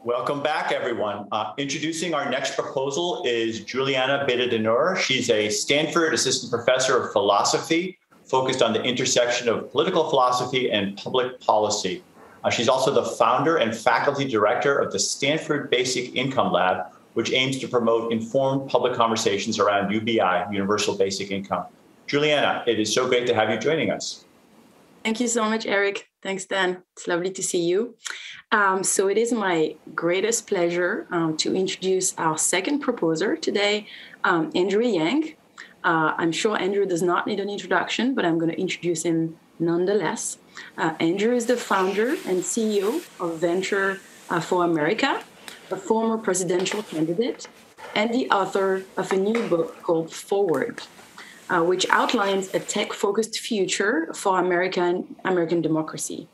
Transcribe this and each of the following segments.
Welcome back, everyone. Introducing our next proposal is Juliana Bidadanure. She's a Stanford assistant professor of philosophy, focused on the intersection of political philosophy and public policy. She's also the founder and faculty director of the Stanford Basic Income Lab, which aims to promote informed public conversations around UBI, Universal Basic Income. Juliana, it is so great to have you joining us. Thank you so much, Eric. Thanks, Dan. It's lovely to see you. So it is my greatest pleasure to introduce our second proposer today, Andrew Yang. I'm sure Andrew does not need an introduction, but I'm going to introduce him nonetheless. Andrew is the founder and CEO of Venture for America, a former presidential candidate, and the author of a new book called Forward, which outlines a tech-focused future for American democracy.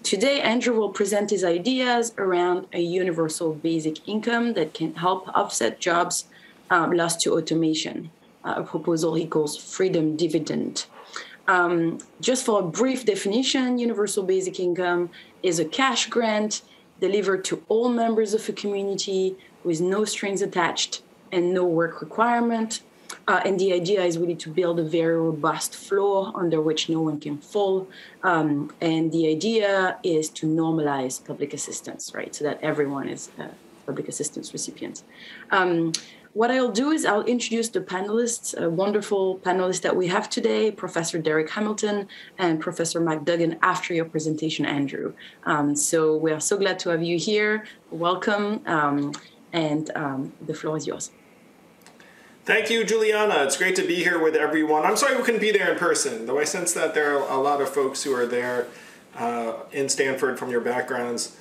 Today, Andrew will present his ideas around a universal basic income that can help offset jobs lost to automation, a proposal he calls freedom dividend. Just for a brief definition, universal basic income is a cash grant delivered to all members of a community with no strings attached and no work requirement. And the idea is really to build a very robust floor under which no one can fall. And the idea is to normalize public assistance, right? So that everyone is a public assistance recipient. What I'll do is I'll introduce the panelists, a wonderful panelists that we have today, Professor Darrick Hamilton and Professor Duggan, after your presentation, Andrew. So we are so glad to have you here. Welcome, and the floor is yours. Thank you, Juliana. It's great to be here with everyone. I'm sorry we couldn't be there in person, though I sense that there are a lot of folks who are there in Stanford from your backgrounds.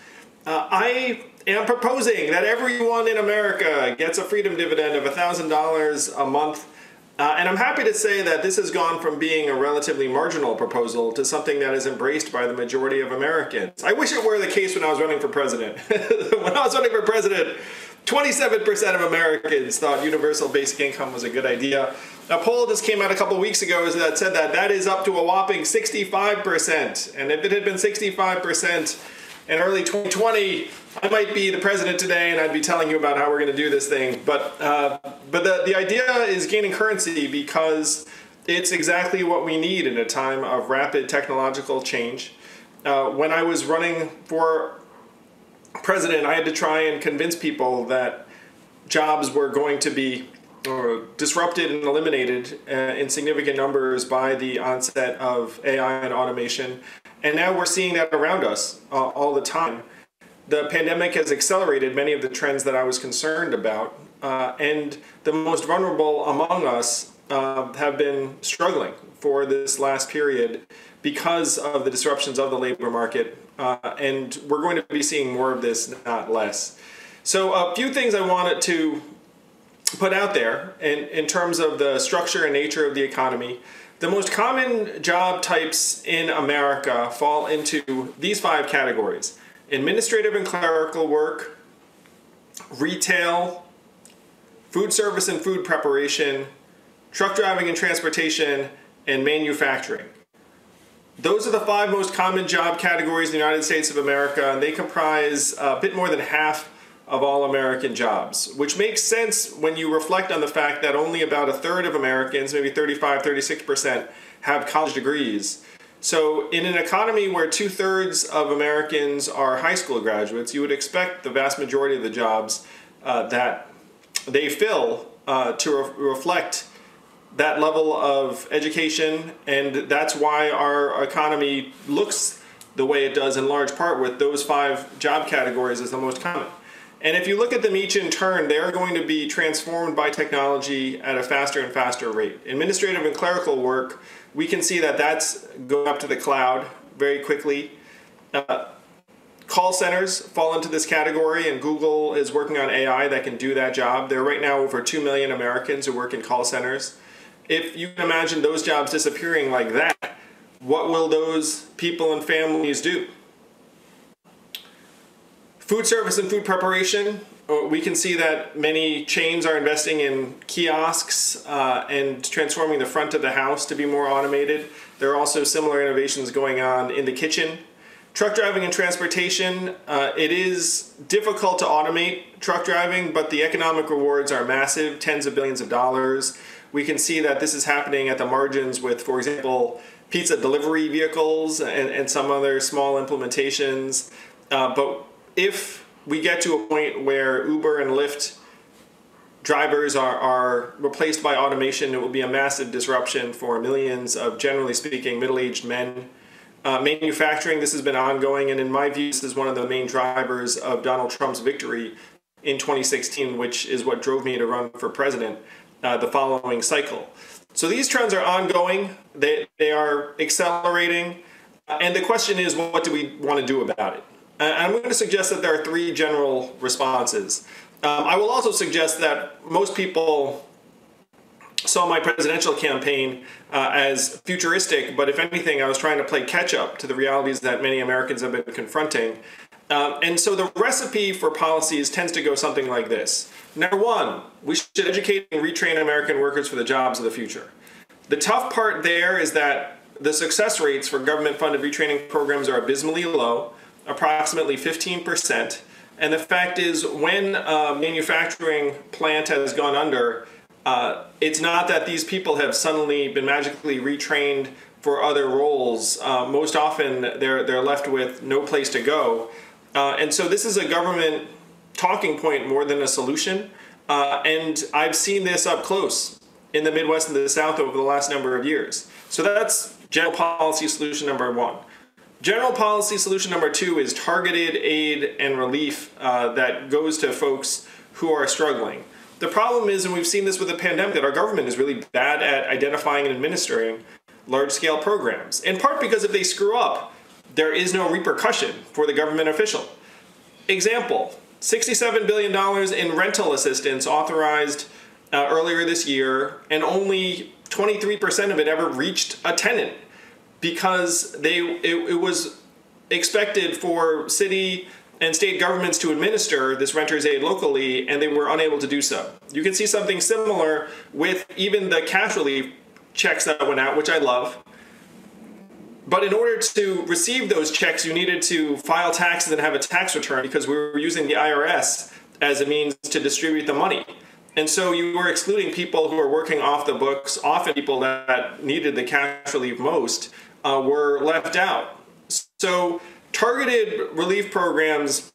I am proposing that everyone in America gets a freedom dividend of $1,000 a month. And I'm happy to say that this has gone from being a relatively marginal proposal to something that is embraced by the majority of Americans. I wish it were the case when I was running for president. When I was running for president, 27% of Americans thought universal basic income was a good idea. A poll just came out a couple weeks ago that said that is up to a whopping 65%. And if it had been 65% in early 2020, I might be the president today and I'd be telling you about how we're going to do this thing. But the idea is gaining currency because it's exactly what we need in a time of rapid technological change. When I was running for president, I had to try and convince people that jobs were going to be disrupted and eliminated in significant numbers by the onset of AI and automation. And now we're seeing that around us all the time. The pandemic has accelerated many of the trends that I was concerned about. And the most vulnerable among us have been struggling for this last period because of the disruptions of the labor market. And we're going to be seeing more of this, not less. So a few things I wanted to put out there in terms of the structure and nature of the economy. The most common job types in America fall into these 5 categories: administrative and clerical work, retail, food service and food preparation, truck driving and transportation, and manufacturing. Those are the 5 most common job categories in the United States of America, and they comprise a bit more than half of all American jobs, which makes sense when you reflect on the fact that only about a third of Americans, maybe 35–36%, have college degrees. So in an economy where 2/3 of Americans are high school graduates, you would expect the vast majority of the jobs that they fill to reflect that level of education, and that's why our economy looks the way it does in large part with those 5 job categories as the most common. And if you look at them each in turn, they're going to be transformed by technology at a faster and faster rate. Administrative and clerical work, we can see that that's going up to the cloud very quickly. Call centers fall into this category, and Google is working on AI that can do that job. There are right now over 2 million Americans who work in call centers. If you can imagine those jobs disappearing like that, what will those people and families do? Food service and food preparation, we can see that many chains are investing in kiosks and transforming the front of the house to be more automated. There are also similar innovations going on in the kitchen. Truck driving and transportation, it is difficult to automate truck driving, but the economic rewards are massive, tens of billions of dollars. We can see that this is happening at the margins with, for example, pizza delivery vehicles and some other small implementations. But if we get to a point where Uber and Lyft drivers are replaced by automation, it will be a massive disruption for millions of, generally speaking, middle-aged men. Manufacturing, this has been ongoing, and in my view, this is one of the main drivers of Donald Trump's victory in 2016, which is what drove me to run for president the following cycle. So these trends are ongoing, they are accelerating, and the question is, what do we want to do about it? And I'm going to suggest that there are three general responses. I will also suggest that most people saw my presidential campaign as futuristic, but if anything, I was trying to play catch up to the realities that many Americans have been confronting. And so the recipe for policies tends to go something like this. Number one, we should educate and retrain American workers for the jobs of the future. The tough part there is that the success rates for government-funded retraining programs are abysmally low, approximately 15%. And the fact is, when a manufacturing plant has gone under, it's not that these people have suddenly been magically retrained for other roles. Most often, they're left with no place to go. And so this is a government talking point more than a solution. And I've seen this up close in the Midwest and the South over the last number of years. So that's general policy solution number one. General policy solution number two is targeted aid and relief that goes to folks who are struggling. The problem is, and we've seen this with the pandemic, that our government is really bad at identifying and administering large-scale programs, in part because if they screw up, there is no repercussion for the government official. Example, $67 billion in rental assistance authorized earlier this year, and only 23% of it ever reached a tenant, because it was expected for city and state governments to administer this renter's aid locally, and they were unable to do so. You can see something similar with even the cash relief checks that went out, which I love. But in order to receive those checks, you needed to file taxes and have a tax return, because we were using the IRS as a means to distribute the money. And so you were excluding people who were working off the books. Often people that needed the cash relief most were left out. So targeted relief programs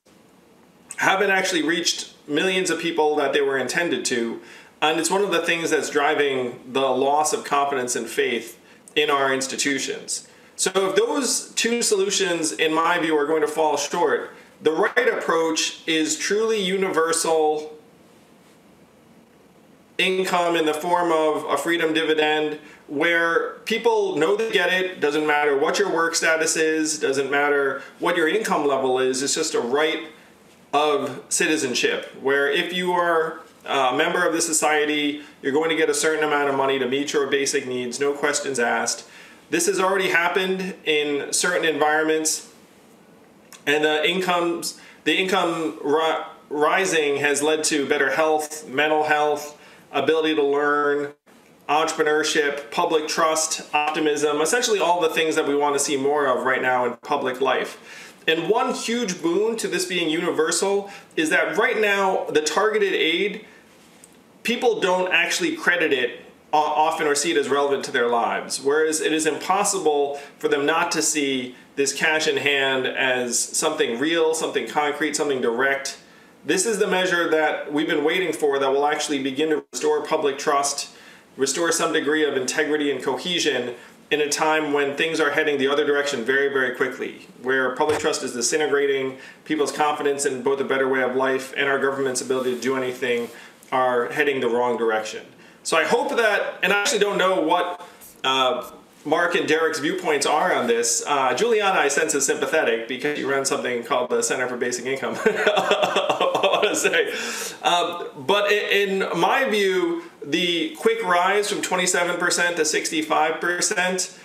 haven't actually reached millions of people that they were intended to. And it's one of the things that's driving the loss of confidence and faith in our institutions. So if those two solutions, in my view, are going to fall short, the right approach is truly universal income in the form of a freedom dividend, where people know they get it, doesn't matter what your work status is, doesn't matter what your income level is, it's just a right of citizenship, where if you are a member of the society, you're going to get a certain amount of money to meet your basic needs, no questions asked. This has already happened in certain environments, and the income rising has led to better health, mental health, ability to learn, entrepreneurship, public trust, optimism, essentially all the things that we want to see more of right now in public life. And one huge boon to this being universal is that right now the targeted aid, people don't actually credit it often or see it as relevant to their lives, whereas it is impossible for them not to see this cash in hand as something real, something concrete, something direct. This is the measure that we've been waiting for that will actually begin to restore public trust, restore some degree of integrity and cohesion in a time when things are heading the other direction very, very quickly, where public trust is disintegrating, people's confidence in both a better way of life and our government's ability to do anything are heading the wrong direction. So I hope that, and I actually don't know what Mark and Darrick's viewpoints are on this. Juliana, I sense, is sympathetic because you run something called the Center for Basic Income, I want to say. But in my view, the quick rise from 27% to 65%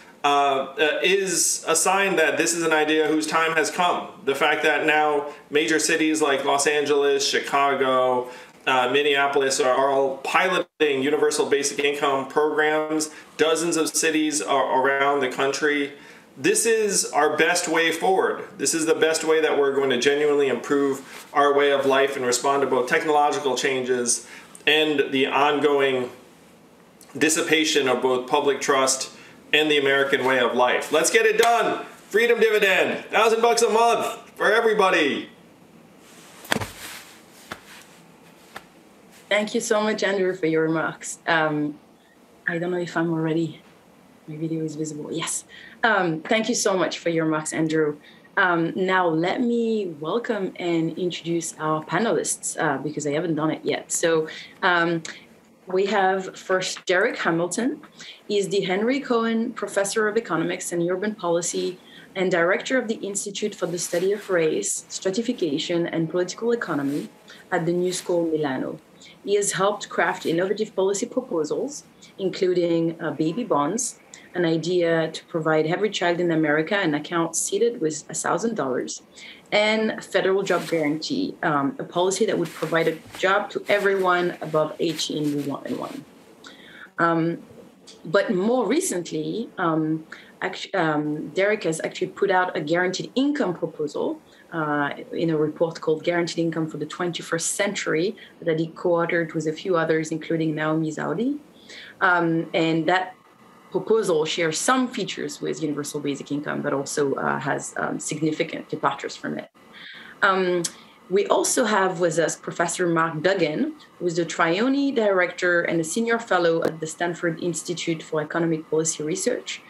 is a sign that this is an idea whose time has come. The fact that now major cities like Los Angeles, Chicago, Minneapolis are all piloting universal basic income programs. Dozens of cities are around the country. this is our best way forward. This is the best way that we're going to genuinely improve our way of life and respond to both technological changes and the ongoing dissipation of both public trust and the American way of life. Let's get it done. Freedom dividend, $1,000 a month for everybody. Thank you so much, Andrew, for your remarks. I don't know if I'm already, my video is visible. Yes. Thank you so much for your remarks, Andrew. Now, let me welcome and introduce our panelists because I haven't done it yet. So we have first Darrick Hamilton. He is the Henry Cohen Professor of Economics and Urban Policy and Director of the Institute for the Study of Race, Stratification, and Political Economy at the New School Milano. He has helped craft innovative policy proposals, including baby bonds, an idea to provide every child in America an account seeded with $1,000, and federal job guarantee, a policy that would provide a job to everyone above 18 with 1 and 1. But more recently, Darrick has actually put out a guaranteed income proposal in a report called Guaranteed Income for the 21st Century that he co-authored with a few others, including Naomi Jodi. And that proposal shares some features with universal basic income, but also has significant departures from it. We also have with us Professor Mark Duggan, who is the Trione Director and a Senior Fellow at the Stanford Institute for Economic Policy Research,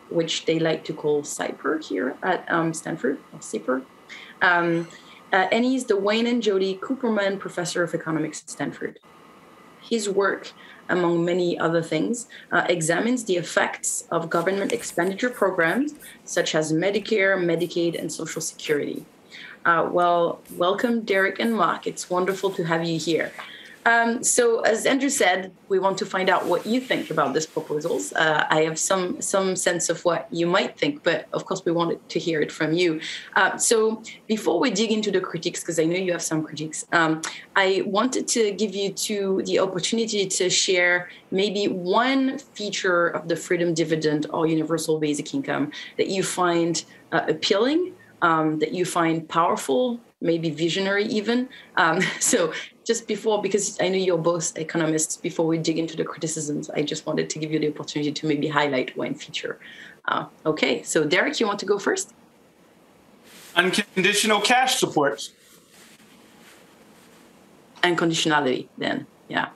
which they like to call SIEPR here at Stanford, or SIEPR. And he's the Wayne and Jodi Cooperman Professor of Economics at Stanford. His work, among many other things, examines the effects of government expenditure programs such as Medicare, Medicaid, and Social Security. Well, welcome, Darrick and Mark. It's wonderful to have you here. So as Andrew said, we want to find out what you think about these proposals. I have some sense of what you might think, but of course we wanted to hear it from you. So before we dig into the critiques, because I know you have some critiques, I wanted to give you the opportunity to share maybe one feature of the freedom dividend or universal basic income that you find appealing, that you find powerful, maybe visionary even. So just before, because I know you're both economists, before we dig into the criticisms, I just wanted to give you the opportunity to maybe highlight one feature. Okay, so Darrick, you want to go first? Unconditional cash support. And conditionality then, yeah.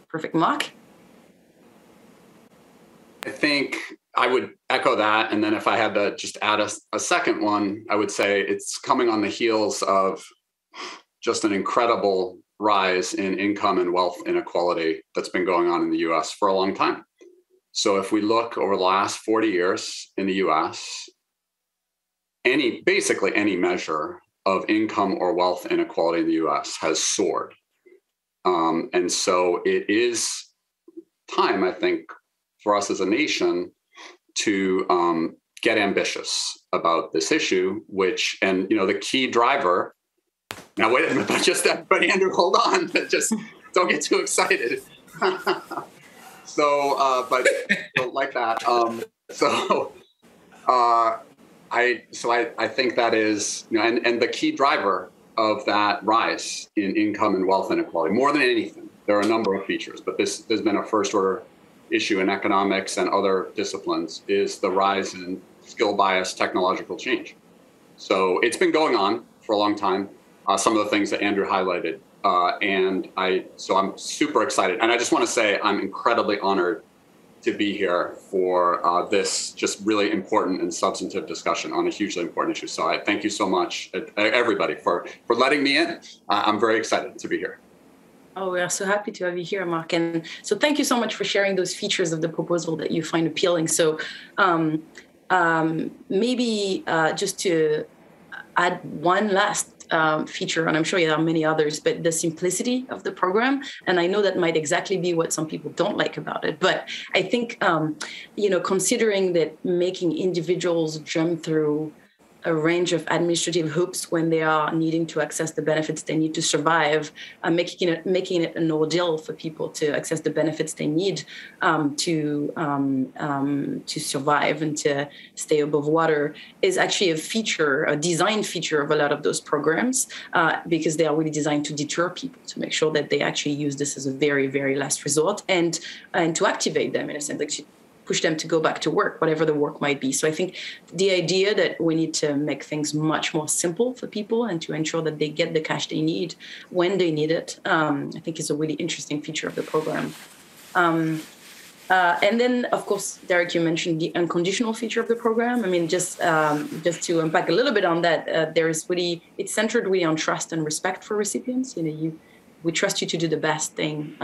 Perfect. Mark? I think I would echo that. And then if I had to just add a second one, I would say it's coming on the heels of just an incredible rise in income and wealth inequality that's been going on in the US for a long time. So if we look over the last 40 years in the US, basically any measure of income or wealth inequality in the US has soared. And so it is time, I think, for us as a nation to get ambitious about this issue, and the key driver. Now, wait a minute, but Andrew, hold on, just don't get too excited. But don't like that. I think that is, and the key driver of that rise in income and wealth inequality, more than anything, there are a number of features, but there's been a first order issue in economics and other disciplines, is the rise in skill bias technological change. So it's been going on for a long time. Some of the things that Andrew highlighted, so I'm super excited. And I just want to say I'm incredibly honored to be here for this just really important and substantive discussion on a hugely important issue. So I thank you so much, everybody, for letting me in. I'm very excited to be here. Oh, we are so happy to have you here, Mark. And so thank you so much for sharing those features of the proposal that you find appealing. So maybe just to add one last feature, and I'm sure there are many others, but the simplicity of the program. And I know that might exactly be what some people don't like about it. But I think, considering that making individuals jump through a range of administrative hoops when they are needing to access the benefits they need to survive, making it an ordeal for people to access the benefits they need to survive and to stay above water is actually a design feature of a lot of those programs, because they are really designed to deter people, to make sure that they actually use this as a very, very last resort, and to activate them in a sense, like to push them to go back to work, whatever the work might be. So I think the idea that we need to make things much more simple for people and to ensure that they get the cash they need when they need it, I think is a really interesting feature of the program. And then, of course, Darrick, you mentioned the unconditional feature of the program. I mean, just to unpack a little bit on that, it's centered really on trust and respect for recipients. We trust you to do the best thing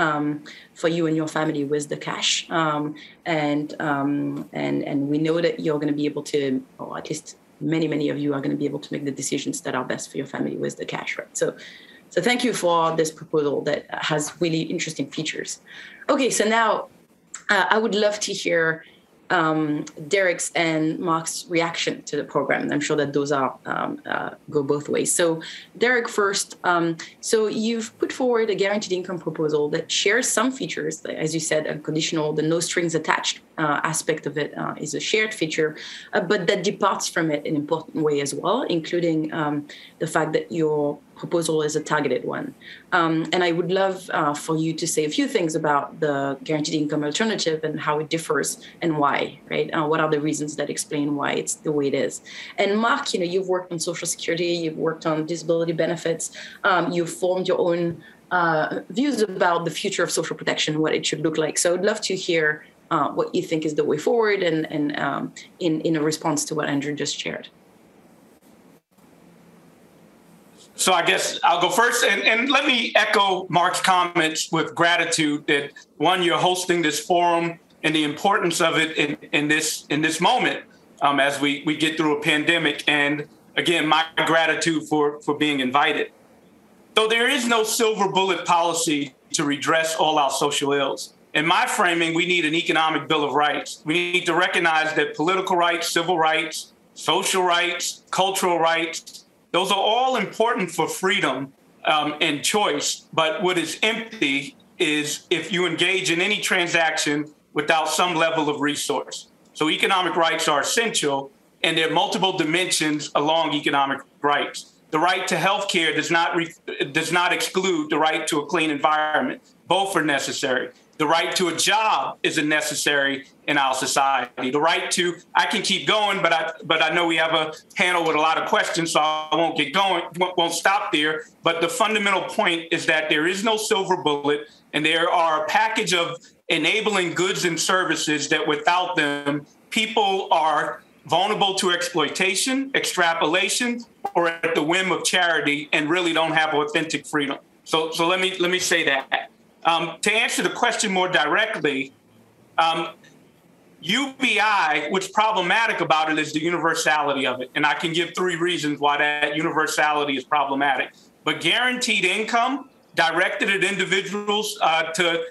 for you and your family with the cash, and we know that you're going to be able to, or at least many of you are going to be able to make the decisions that are best for your family with the cash, right? So thank you for this proposal that has really interesting features. Okay, so now I would love to hear Darrick's and Mark's reaction to the program. I'm sure that those are go both ways. So Darrick first. So you've put forward a guaranteed income proposal that shares some features, as you said, unconditional, the no strings attached aspect of it is a shared feature, but that departs from it in an important way as well, including the fact that your proposal is a targeted one. And I would love for you to say a few things about the guaranteed income alternative and how it differs and why, right? What are the reasons that explain why it's the way it is? And Mark, you've worked on Social Security, you've worked on disability benefits, you've formed your own views about the future of social protection, what it should look like. So I'd love to hear what you think is the way forward and in a response to what Andrew just shared. So I guess I'll go first, and let me echo Mark's comments with gratitude that, one, you're hosting this forum and the importance of it in this moment as we get through a pandemic. And again, my gratitude for being invited. Though there is no silver bullet policy to redress all our social ills, in my framing, we need an economic Bill of Rights. We need to recognize that political rights, civil rights, social rights, cultural rights, those are all important for freedom and choice. But what is empty is if you engage in any transaction without some level of resource. So economic rights are essential, and there are multiple dimensions along economic rights. The right to health care does not exclude the right to a clean environment. Both are necessary. The right to a job is necessary in our society. The right to, I can keep going, but I know we have a panel with a lot of questions, so I won't get going, won't stop there. But the fundamental point is that there is no silver bullet, and there are a package of enabling goods and services that without them, people are vulnerable to exploitation, extrapolation, or at the whim of charity, and really don't have authentic freedom. So let me say that. To answer the question more directly, UBI, what's problematic about it is the universality of it. And I can give 3 reasons why that universality is problematic. But guaranteed income directed at individuals to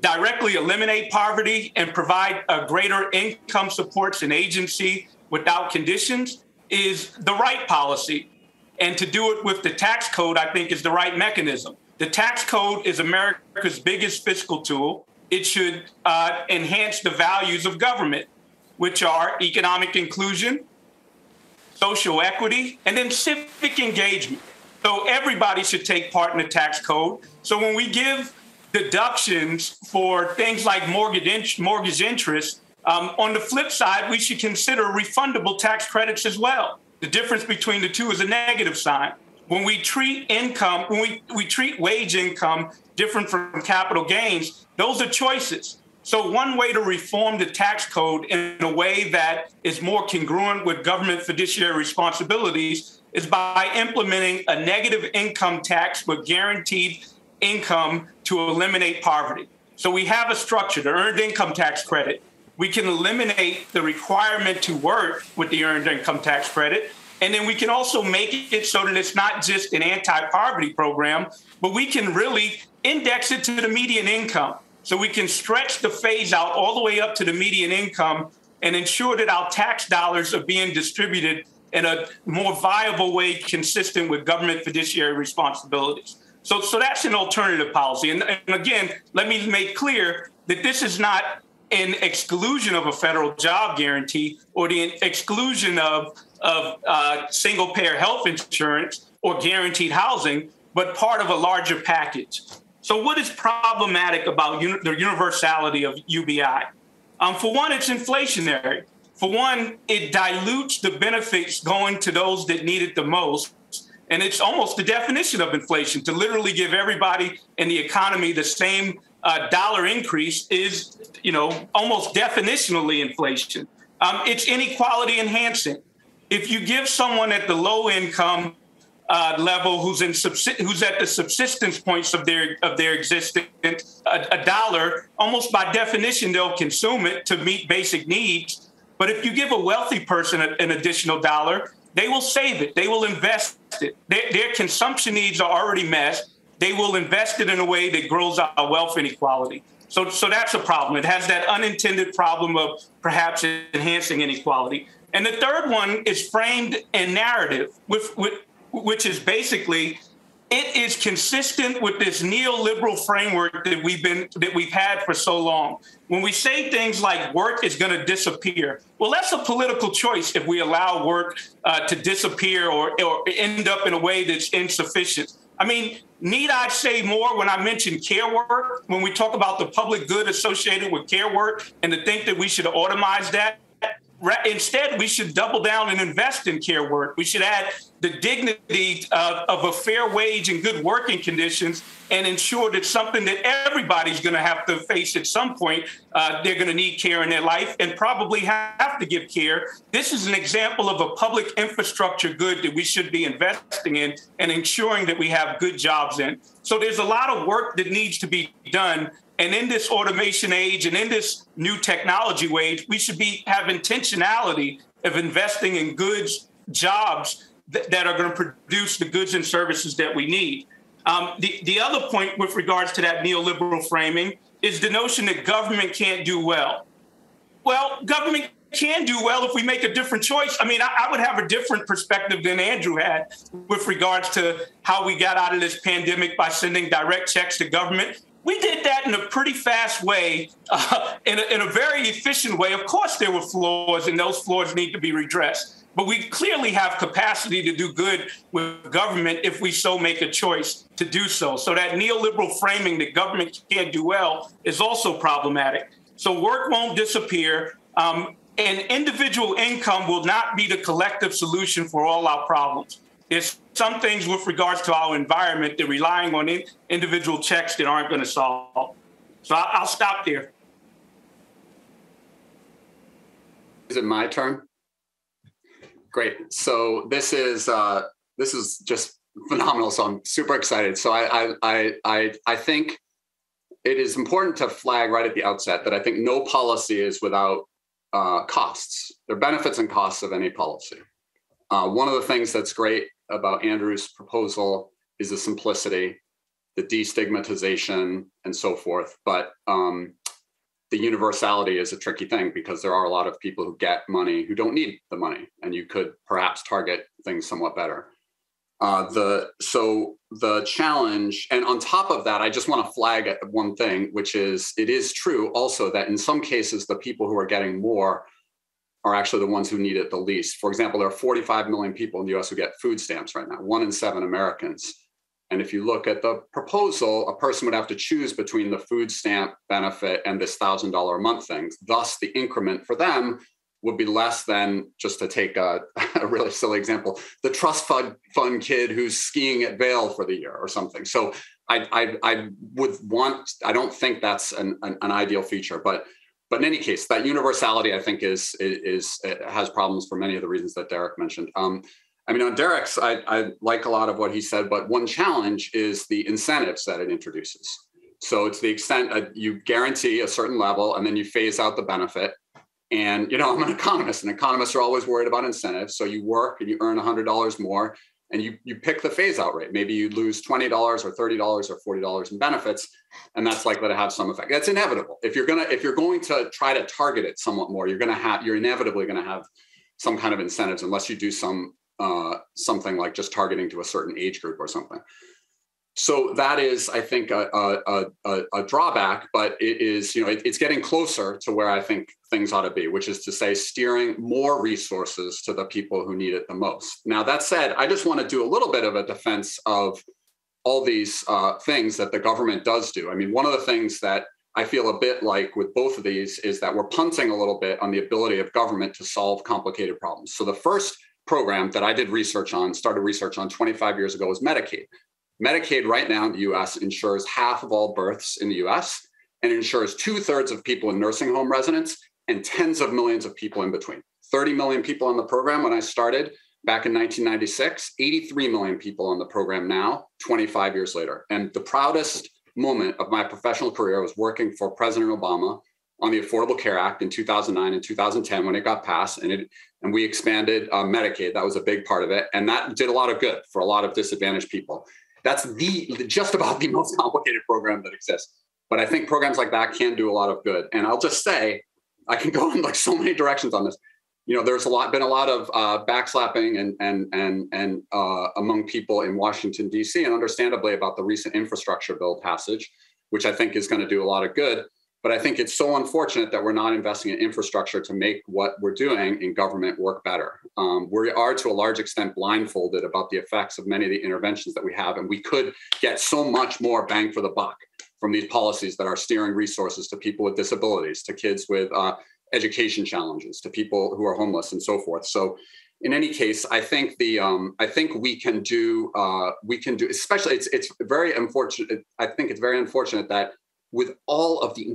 directly eliminate poverty and provide a greater income supports and agency without conditions is the right policy. And to do it with the tax code, I think, is the right mechanism. The tax code is America's biggest fiscal tool. It should enhance the values of government, which are economic inclusion, social equity, and then civic engagement. So everybody should take part in the tax code. So when we give deductions for things like mortgage interest, on the flip side, we should consider refundable tax credits as well. The difference between the two is a negative sign. When we treat income, when we treat wage income different from capital gains, those are choices. So one way to reform the tax code in a way that is more congruent with government fiduciary responsibilities is by implementing a negative income tax with guaranteed income to eliminate poverty. So we have a structure, the earned income tax credit. We can eliminate the requirement to work with the earned income tax credit. And then we can also make it so that it's not just an anti-poverty program, but we can really index it to the median income. So we can stretch the phase out all the way up to the median income and ensure that our tax dollars are being distributed in a more viable way consistent with government fiduciary responsibilities. So that's an alternative policy. And again, let me make clear that this is not an exclusion of a federal job guarantee or the exclusion of single-payer health insurance or guaranteed housing, but part of a larger package. So what is problematic about the universality of UBI? For one, it's inflationary. For one, it dilutes the benefits going to those that need it the most. And it's almost the definition of inflation. To literally give everybody in the economy the same dollar increase is, almost definitionally inflation. It's inequality enhancing. If you give someone at the low income level who's at the subsistence points of their existence a dollar, almost by definition they'll consume it to meet basic needs. But if you give a wealthy person an additional dollar, they will save it. They will invest it. Their consumption needs are already met. They will invest it in a way that grows our wealth inequality. So that's a problem. It has that unintended problem of perhaps enhancing inequality. And the third one is framed in narrative, which is basically, it is consistent with this neoliberal framework that we've had for so long. When we say things like work is going to disappear, well, that's a political choice if we allow work to disappear or end up in a way that's insufficient. I mean, need I say more when I mention care work, when we talk about the public good associated with care work and to think that we should automize that? Instead, we should double down and invest in care work. We should add the dignity of a fair wage and good working conditions and ensure that something that everybody's going to have to face at some point, they're going to need care in their life and probably have to give care. This is an example of a public infrastructure good that we should be investing in and ensuring that we have good jobs in. So there's a lot of work that needs to be done. And in this automation age and in this new technology age, we should have intentionality of investing in goods, jobs that are going to produce the goods and services that we need. The other point with regards to that neoliberal framing is the notion that government can't do well. Well, government can do well if we make a different choice. I mean, I would have a different perspective than Andrew had with regards to how we got out of this pandemic by sending direct checks to government. We did that in a pretty fast way, in a very efficient way. Of course, there were flaws, and those flaws need to be redressed. But we clearly have capacity to do good with government if we so make a choice to do so. So that neoliberal framing that government can't do well is also problematic. So work won't disappear, and individual income will not be the collective solution for all our problems. There's some things with regards to our environment that relying on individual checks that aren't going to solve. So I'll stop there. Is it my turn? Great. So this is just phenomenal. So I'm super excited. So I think it is important to flag right at the outset that I think no policy is without costs. There are benefits and costs of any policy. One of the things that's great about Andrew's proposal is the simplicity, the destigmatization, and so forth. But the universality is a tricky thing because there are a lot of people who get money who don't need the money, and you could perhaps target things somewhat better. So the challenge, and on top of that, I just want to flag one thing, which is it is true also that in some cases, the people who are getting more are actually the ones who need it the least. For example, there are 45 million people in the US who get food stamps right now, 1 in 7 Americans. And if you look at the proposal, a person would have to choose between the food stamp benefit and this $1,000 a month thing. Thus, the increment for them would be less than, just to take a really silly example, the trust fund kid who's skiing at Vail for the year or something. So I don't think that's an ideal feature, but in any case, that universality, I think, has problems for many of the reasons that Darrick mentioned. I mean, on Darrick's, I like a lot of what he said, but one challenge is the incentives that it introduces. So it's the extent you guarantee a certain level, and then you phase out the benefit. And, I'm an economist, and economists are always worried about incentives. So you work and you earn $100 more, and you pick the phase out rate. Maybe you lose $20 or $30 or $40 in benefits, and that's likely to have some effect. That's inevitable. If you're going to try to target it somewhat more, you're inevitably going to have some kind of incentives unless you do something like just targeting to a certain age group or something. So that is, I think, a drawback, but it is, it's getting closer to where I think things ought to be, which is to say steering more resources to the people who need it the most. Now, that said, I just want to do a little bit of a defense of all these things that the government does do. I mean, one of the things that I feel a bit like with both of these is that we're punting a little bit on the ability of government to solve complicated problems. So the first program that I did started research on 25 years ago was Medicaid. Medicaid right now in the US insures half of all births in the US and insures 2/3 of people in nursing home residents and tens of millions of people in between. 30 million people on the program when I started back in 1996, 83 million people on the program now, 25 years later. And the proudest moment of my professional career was working for President Obama on the Affordable Care Act in 2009 and 2010 when it got passed, and we expanded Medicaid. That was a big part of it, and that did a lot of good for a lot of disadvantaged people. That's just about the most complicated program that exists. But I think programs like that can do a lot of good. And I'll just say, I can go in like so many directions on this. There's been a lot of backslapping and among people in Washington, D.C., and understandably about the recent infrastructure bill passage, which I think is going to do a lot of good. But I think it's so unfortunate that we're not investing in infrastructure to make what we're doing in government work better. We are, to a large extent, blindfolded about the effects of many of the interventions that we have, and we could get so much more bang for the buck from these policies that are steering resources to people with disabilities, to kids with education challenges, to people who are homeless, and so forth. So, in any case, I think we can do. Especially, it's very unfortunate. I think it's very unfortunate that with all of the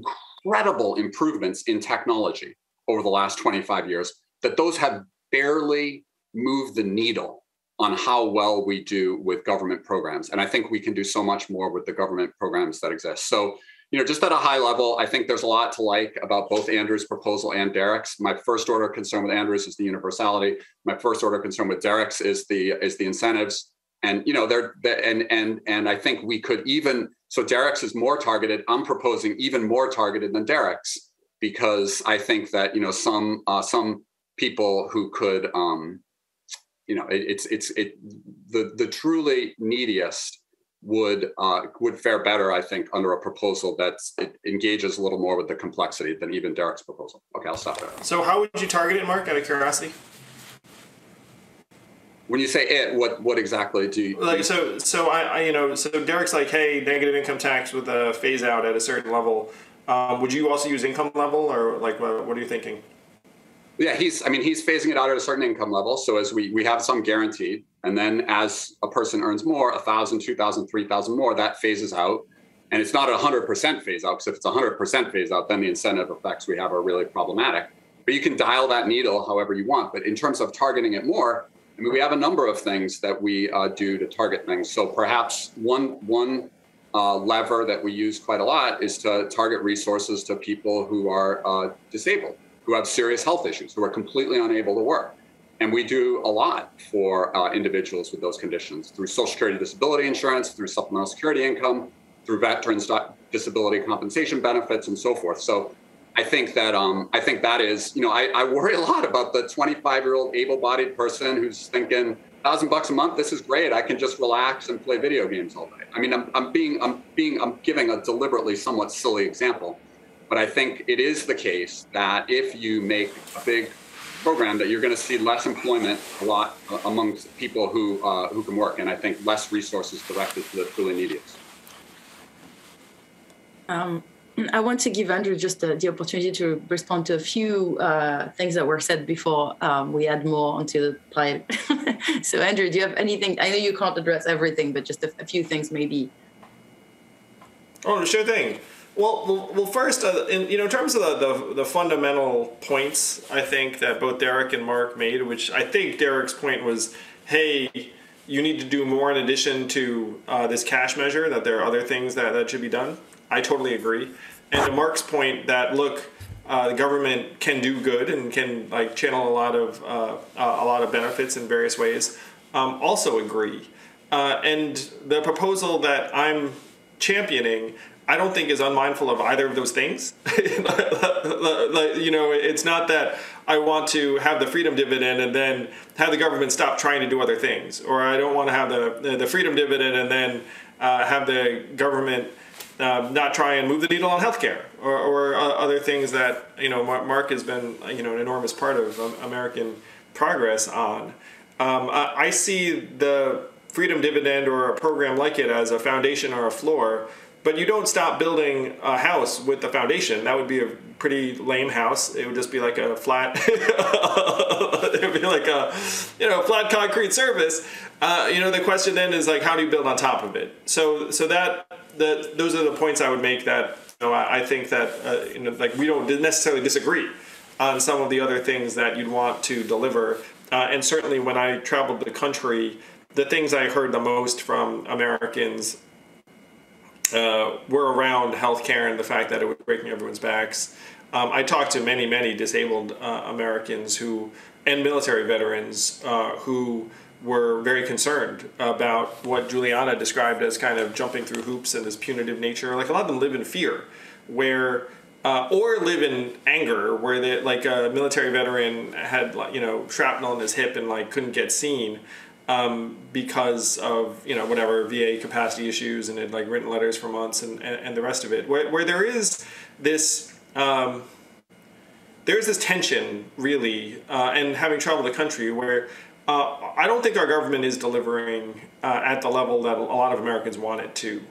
incredible improvements in technology over the last 25 years, that those have barely moved the needle on how well we do with government programs. And I think we can do so much more with the government programs that exist. So, just at a high level, I think there's a lot to like about both Andrew's proposal and Darrick's. My first order concern with Andrew's is the universality. My first order concern with Darrick's is the incentives. And and I think we could even, so Darrick's is more targeted. I'm proposing even more targeted than Darrick's, because I think that some people who could the truly neediest would fare better, I think, under a proposal that engages a little more with the complexity than even Darrick's proposal. Okay, I'll stop there. So how would you target it, Mark, out of curiosity? When you say it, what exactly do you like? So Darrick's like, hey, negative income tax with a phase out at a certain level. Would you also use income level, or like what are you thinking? Yeah, he's phasing it out at a certain income level. So as we have some guaranteed, and then as a person earns more, 1,000, 2,000, 3,000 more, that phases out. And it's not a 100% phase out, because if it's 100% phase out, then the incentive effects we have are really problematic. But you can dial that needle however you want. But in terms of targeting it more, we have a number of things that we do to target things. So perhaps one lever that we use quite a lot is to target resources to people who are disabled, who have serious health issues, who are completely unable to work. And we do a lot for individuals with those conditions through Social Security disability insurance, through supplemental security income, through veterans disability compensation benefits, and so forth. So I think that is, I worry a lot about the 25-year-old able-bodied person who's thinking, $1,000 a month, this is great. I can just relax and play video games all day. I mean, I'm giving a deliberately somewhat silly example, but I think it is the case that if you make a big program, that you're going to see less employment a lot amongst people who can work, and I think less resources directed to the truly neediest. I want to give Andrew just the opportunity to respond to a few things that were said before we add more onto the pile. So, Andrew, do you have anything? I know you can't address everything, but just a few things maybe. Oh, sure thing. Well, first, in terms of the fundamental points, I think that both Darrick and Mark made, which I think Darrick's point was, hey, you need to do more in addition to this cash measure, that there are other things that should be done. I totally agree. And to Mark's point that, look, the government can do good and can channel a lot of benefits in various ways. Also agree. And the proposal that I'm championing, I don't think is unmindful of either of those things. It's not that I want to have the freedom dividend and then have the government stop trying to do other things. Or I don't want to have the freedom dividend and then have the government not try and move the needle on healthcare or other things that, Mark has been, an enormous part of American progress on. I see the freedom dividend or a program like it as a foundation or a floor, but you don't stop building a house with the foundation. That would be a pretty lame house. It would just be like a flat, it would be like a, flat concrete surface. The question then is like, how do you build on top of it? So those are the points I would make that, I think that, we don't necessarily disagree on some of the other things that you'd want to deliver. And certainly when I traveled the country, the things I heard the most from Americans were around healthcare and the fact that it was breaking everyone's backs. I talked to many, many disabled Americans and military veterans who were very concerned about what Juliana described as kind of jumping through hoops and this punitive nature. Like a lot of them live in fear, or live in anger, where they, like a military veteran had shrapnel in his hip and couldn't get seen. Because of whatever VA capacity issues, and had written letters for months and the rest of it, where there is this there's this tension really, and having traveled the country where I don't think our government is delivering at the level that a lot of Americans want it to,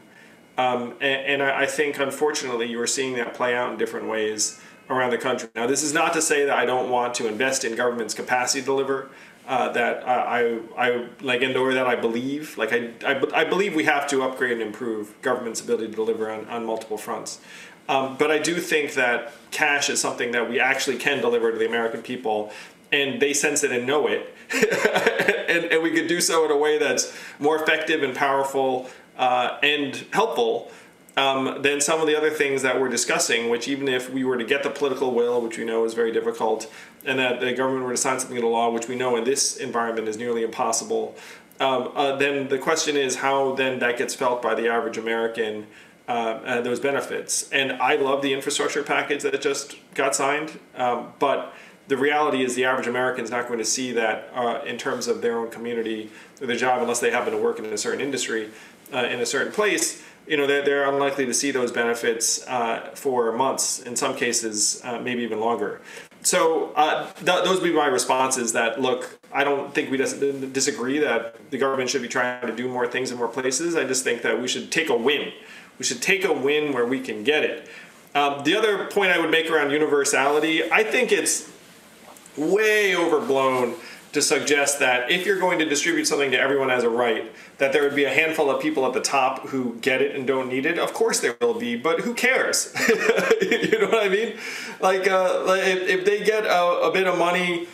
and I think unfortunately you are seeing that play out in different ways around the country. Now, this is not to say that I don't want to invest in government's capacity to deliver. That I like, and or that I believe, I believe we have to upgrade and improve government's ability to deliver on multiple fronts. But I do think that cash is something that we actually can deliver to the American people, and they sense it and know it, and we could do so in a way that's more effective and powerful and helpful than some of the other things that we're discussing, which even if we were to get the political will, which we know is very difficult, and that the government were to sign something into law, which we know in this environment is nearly impossible, then the question is how then that gets felt by the average American, those benefits. And I love the infrastructure package that just got signed, but the reality is the average American is not going to see that in terms of their own community or their job unless they happen to work in a certain industry in a certain place. They're unlikely to see those benefits for months, in some cases, maybe even longer. So those would be my responses that, look, I don't think we disagree that the government should be trying to do more things in more places. I just think that we should take a win. We should take a win where we can get it. The other point I would make around universality, I think it's way overblown to suggest that if you're going to distribute something to everyone as a right, that there would be a handful of people at the top who get it and don't need it. Of course there will be, but who cares? You know what I mean? If they get a bit of money,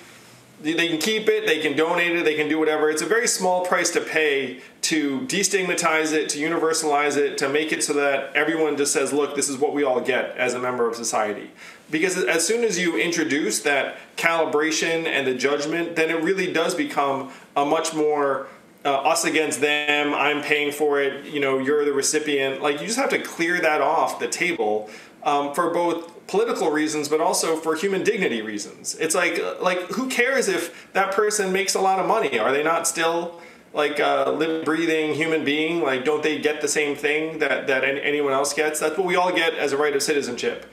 they can keep it, they can donate it, they can do whatever. It's a very small price to pay to destigmatize it, to universalize it, to make it so that everyone just says, look, this is what we all get as a member of society. Because as soon as you introduce that calibration and the judgment, then it really does become a much more us against them, I'm paying for it, you're the recipient. You just have to clear that off the table for both political reasons, but also for human dignity reasons. It's like who cares if that person makes a lot of money? Are they not still a living, breathing human being? Don't they get the same thing that anyone else gets? That's what we all get as a right of citizenship.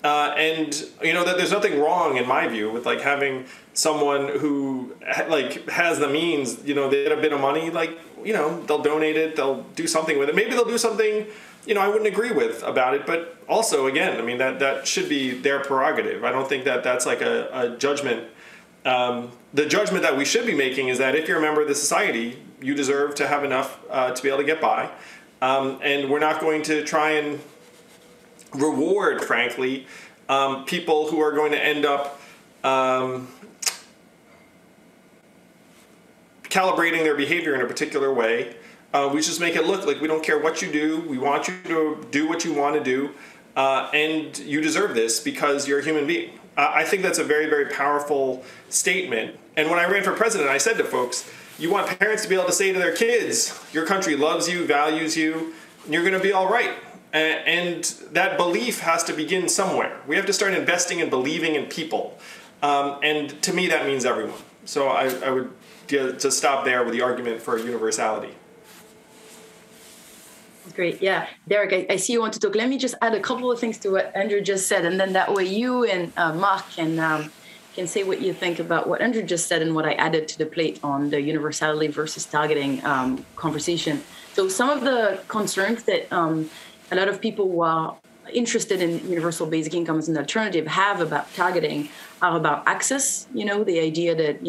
And that there's nothing wrong, in my view, with having someone who has the means, they get a bit of money, they'll donate it, they'll do something with it. Maybe they'll do something, I wouldn't agree with about it, but also, again, that should be their prerogative. I don't think that that's a judgment. The judgment that we should be making is that if you're a member of the society, you deserve to have enough to be able to get by. And we're not going to try and reward, frankly, people who are going to end up calibrating their behavior in a particular way. We just make it look like we don't care what you do. We want you to do what you want to do, and you deserve this because you're a human being. I think that's a very, very powerful statement. And when I ran for president, I said to folks, you want parents to be able to say to their kids, your country loves you, values you, and you're going to be all right. And that belief has to begin somewhere. We have to start investing in believing in people. And to me, that means everyone. So I would just stop there with the argument for universality. Great. Yeah. Darrick, I see you want to talk. Let me just add a couple of things to what Andrew just said, and then that way you and Mark can say what you think about what Andrew just said and what I added to the plate on the universality versus targeting conversation. So some of the concerns that a lot of people who are interested in universal basic income as an alternative have about targeting are about access. The idea that,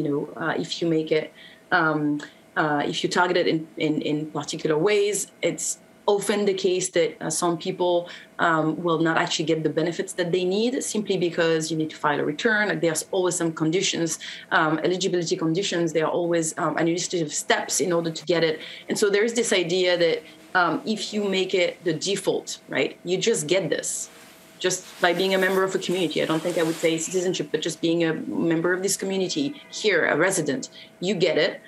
if you make it, if you target it in particular ways, it's often the case that some people will not actually get the benefits that they need simply because you need to file a return. Like there's always some conditions, eligibility conditions. There are always administrative steps in order to get it. And so there's this idea that if you make it the default, right, you just get this just by being a member of a community. I don't think I would say citizenship, but just being a member of this community here, a resident, you get it.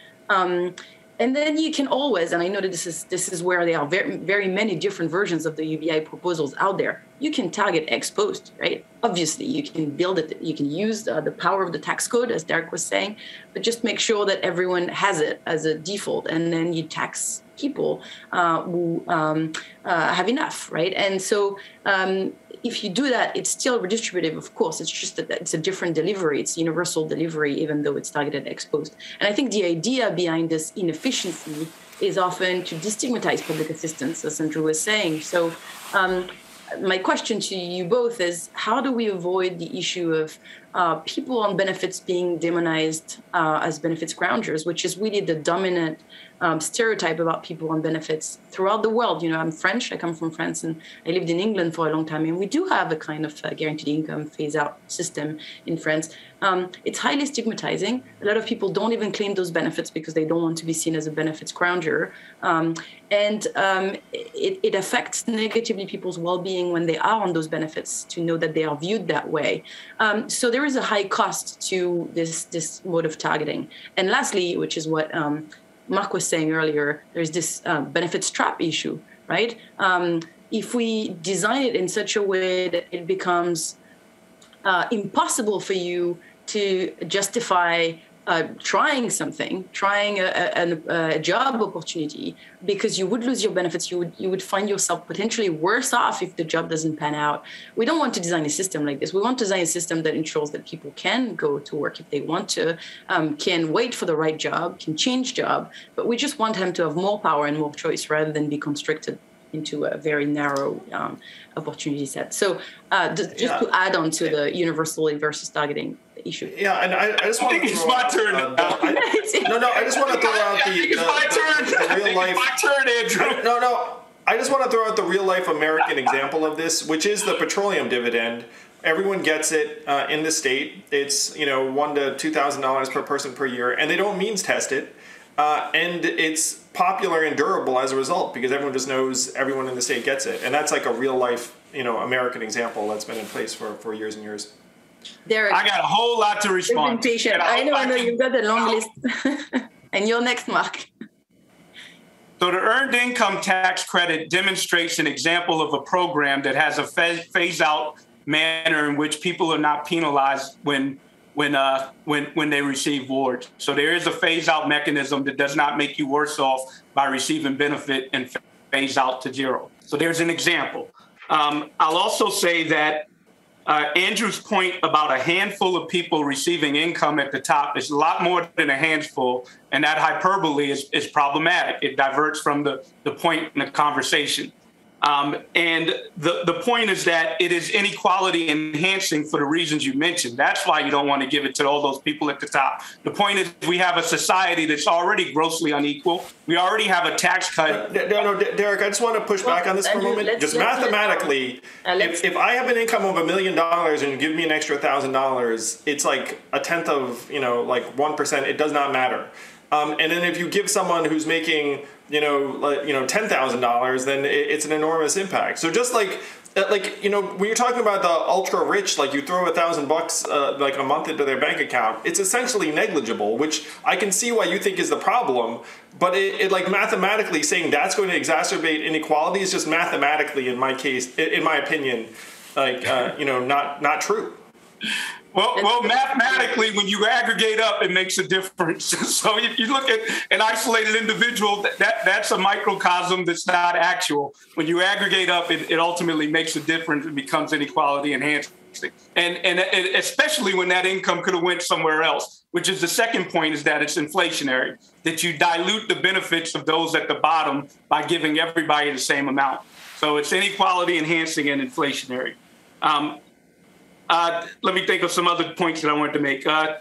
And then you can always, and I know that this is where there are very, very many different versions of the UBI proposals out there. You can target ex post, right? Obviously, you can build it. You can use the power of the tax code, as Darrick was saying, but just make sure that everyone has it as a default, and then you tax people who have enough, right? And so if you do that, it's still redistributive, of course. It's just that it's a different delivery. It's universal delivery, even though it's targeted ex post. And I think the idea behind this inefficiency is often to destigmatize public assistance, as Andrew was saying. So my question to you both is, how do we avoid the issue of people on benefits being demonized as benefits grounders, which is really the dominant stereotype about people on benefits throughout the world? I'm French. I come from France, and I lived in England for a long time, and we do have a kind of guaranteed income phase-out system in France. It's highly stigmatizing. A lot of people don't even claim those benefits because they don't want to be seen as a benefits grounder. It affects negatively people's well-being when they are on those benefits to know that they are viewed that way. So there is a high cost to this mode of targeting. And lastly, which is what Mark was saying earlier, there's this benefits trap issue, right? If we design it in such a way that it becomes impossible for you to justify trying a job opportunity, because you would lose your benefits, you would find yourself potentially worse off if the job doesn't pan out. We don't want to design a system like this. We want to design a system that ensures that people can go to work if they want to, can wait for the right job, can change job, but we just want them to have more power and more choice rather than be constricted into a very narrow opportunity set. So just to add on to the universal versus targeting issue. Yeah, and I just want to throw out... I just want to throw out the real life... My turn, Andrew. I just want to throw out the real life American example of this, which is the petroleum dividend. Everyone gets it in the state. It's $1,000 to $2,000 per person per year, and they don't means test it. And it's popular and durable as a result because everyone just knows everyone in the state gets it. And that's like a real life, American example that's been in place for years and years. Darrick, I got a whole lot to respond. I know you've got a long list. And you're next, Mark. So the Earned Income Tax Credit demonstrates an example of a program that has a phase-out manner in which people are not penalized when they receive awards. So there is a phase-out mechanism that does not make you worse off by receiving benefit and phase out to zero. So there's an example. I'll also say that Andrew's point about a handful of people receiving income at the top is a lot more than a handful, and that hyperbole is problematic. It diverts from the point in the conversation. And the point is that it is inequality enhancing for the reasons you mentioned. That's why you don't want to give it to all those people at the top. The point is we have a society that's already grossly unequal. We already have a tax cut. No, Darrick, I just want to push back on this for a moment. Just mathematically, if I have an income of $1 million and you give me an extra $1,000, it's like a tenth of, 1%. It does not matter. And then if you give someone who's making $10,000, then it's an enormous impact. So just when you're talking about the ultra rich, like you throw $1,000 like a month into their bank account, it's essentially negligible, which I can see why you think is the problem. But it like mathematically saying that's going to exacerbate inequality is just mathematically, in my case, in my opinion, not true. Well, mathematically, when you aggregate up, it makes a difference. So if you look at an isolated individual, that's a microcosm that's not actual. When you aggregate up, it ultimately makes a difference. It becomes inequality enhancing. And especially when that income could have went somewhere else, which is the second point, is that it's inflationary, that you dilute the benefits of those at the bottom by giving everybody the same amount. So it's inequality enhancing and inflationary. Let me think of some other points that I wanted to make, because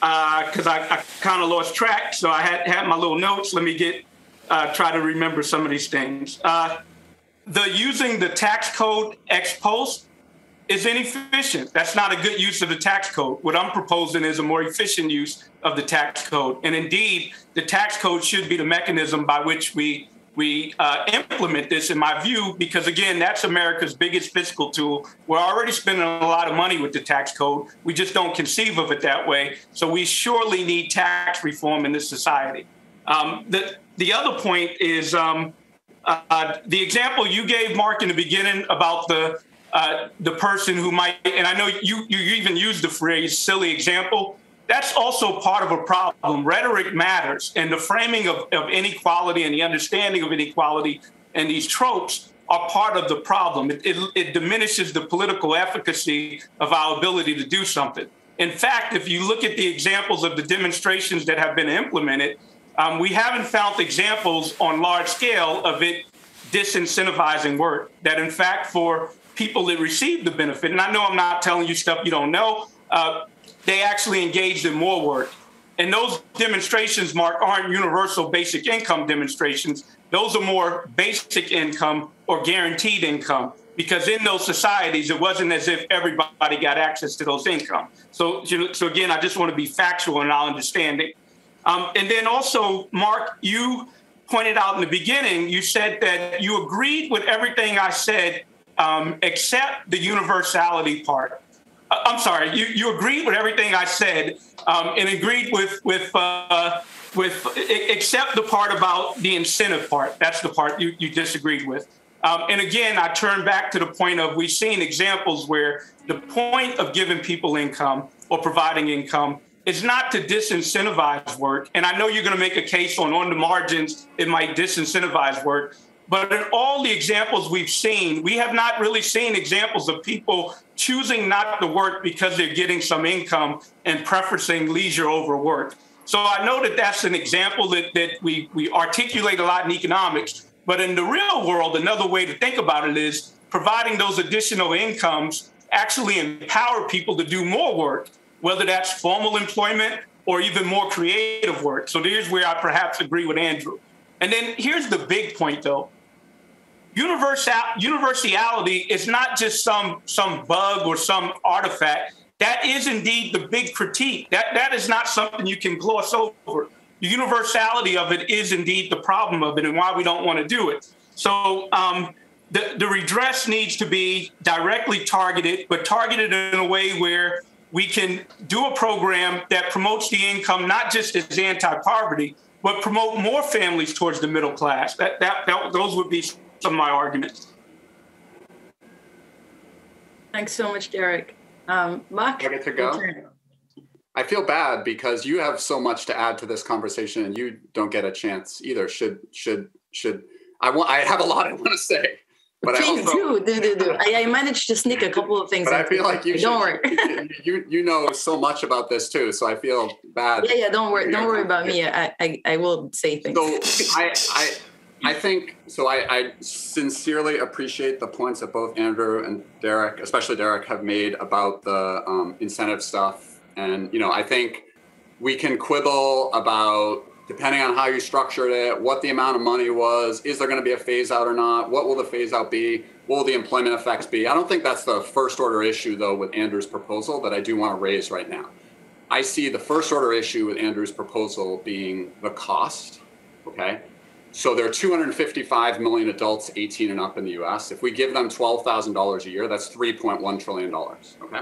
I kind of lost track. So I had my little notes. Let me try to remember some of these things. Using the tax code ex post is inefficient. That's not a good use of the tax code. What I'm proposing is a more efficient use of the tax code. And indeed, the tax code should be the mechanism by which we implement this, in my view, because, again, that's America's biggest fiscal tool. We're already spending a lot of money with the tax code. We just don't conceive of it that way. So we surely need tax reform in this society. The other point is the example you gave, Mark, in the beginning about the person who might, and I know you even used the phrase silly example. That's also part of a problem. Rhetoric matters, and the framing of inequality and the understanding of inequality and these tropes are part of the problem. It diminishes the political efficacy of our ability to do something. In fact, if you look at the examples of the demonstrations that have been implemented, we haven't found examples on large scale of it disincentivizing work, that in fact for people that receive the benefit, and I know I'm not telling you stuff you don't know, they actually engaged in more work. And those demonstrations, Mark, aren't universal basic income demonstrations. Those are more basic income or guaranteed income, because in those societies, it wasn't as if everybody got access to those income. So again, I just want to be factual in our understanding. And then also, Mark, you pointed out in the beginning, you said that you agreed with everything I said, except the universality part. I'm sorry, you agreed with everything I said, and agreed with except the part about the incentive part. That's the part you disagreed with. And again, I turn back to the point of, we've seen examples where the point of giving people income or providing income is not to disincentivize work. And I know you're going to make a case on the margins, it might disincentivize work. But in all the examples we've seen, we have not really seen examples of people choosing not to work because they're getting some income and preferencing leisure over work. So I know that that's an example that we articulate a lot in economics. But in the real world, another way to think about it is providing those additional incomes actually empower people to do more work, whether that's formal employment or even more creative work. So there's where I perhaps agree with Andrew. And then here's the big point, though. Universality is not just some bug or some artifact. That is indeed the big critique. That is not something you can gloss over. The universality of it is indeed the problem of it and why we don't want to do it. So the redress needs to be directly targeted, but targeted in a way where we can do a program that promotes the income, not just as anti-poverty, but promote more families towards the middle class. Those would be some of my arguments. Thanks so much, Darrick. Mark, I get to go. I feel bad because you have so much to add to this conversation, and you don't get a chance either. I have a lot I want to say, but please do. I managed to sneak a couple of things. But I feel like you don't worry. you know so much about this too, so I feel bad. Yeah. Don't worry about me. I will say things. So I think so. I sincerely appreciate the points that both Andrew and Darrick, especially Darrick, have made about the incentive stuff. And, I think we can quibble about, depending on how you structured it, what the amount of money was, is there going to be a phase out or not? What will the phase out be? What will the employment effects be? I don't think that's the first order issue, though, with Andrew's proposal that I do want to raise right now. I see the first order issue with Andrew's proposal being the cost, okay? So there are 255 million adults 18 and up in the US. If we give them $12,000 a year, that's $3.1 trillion, okay?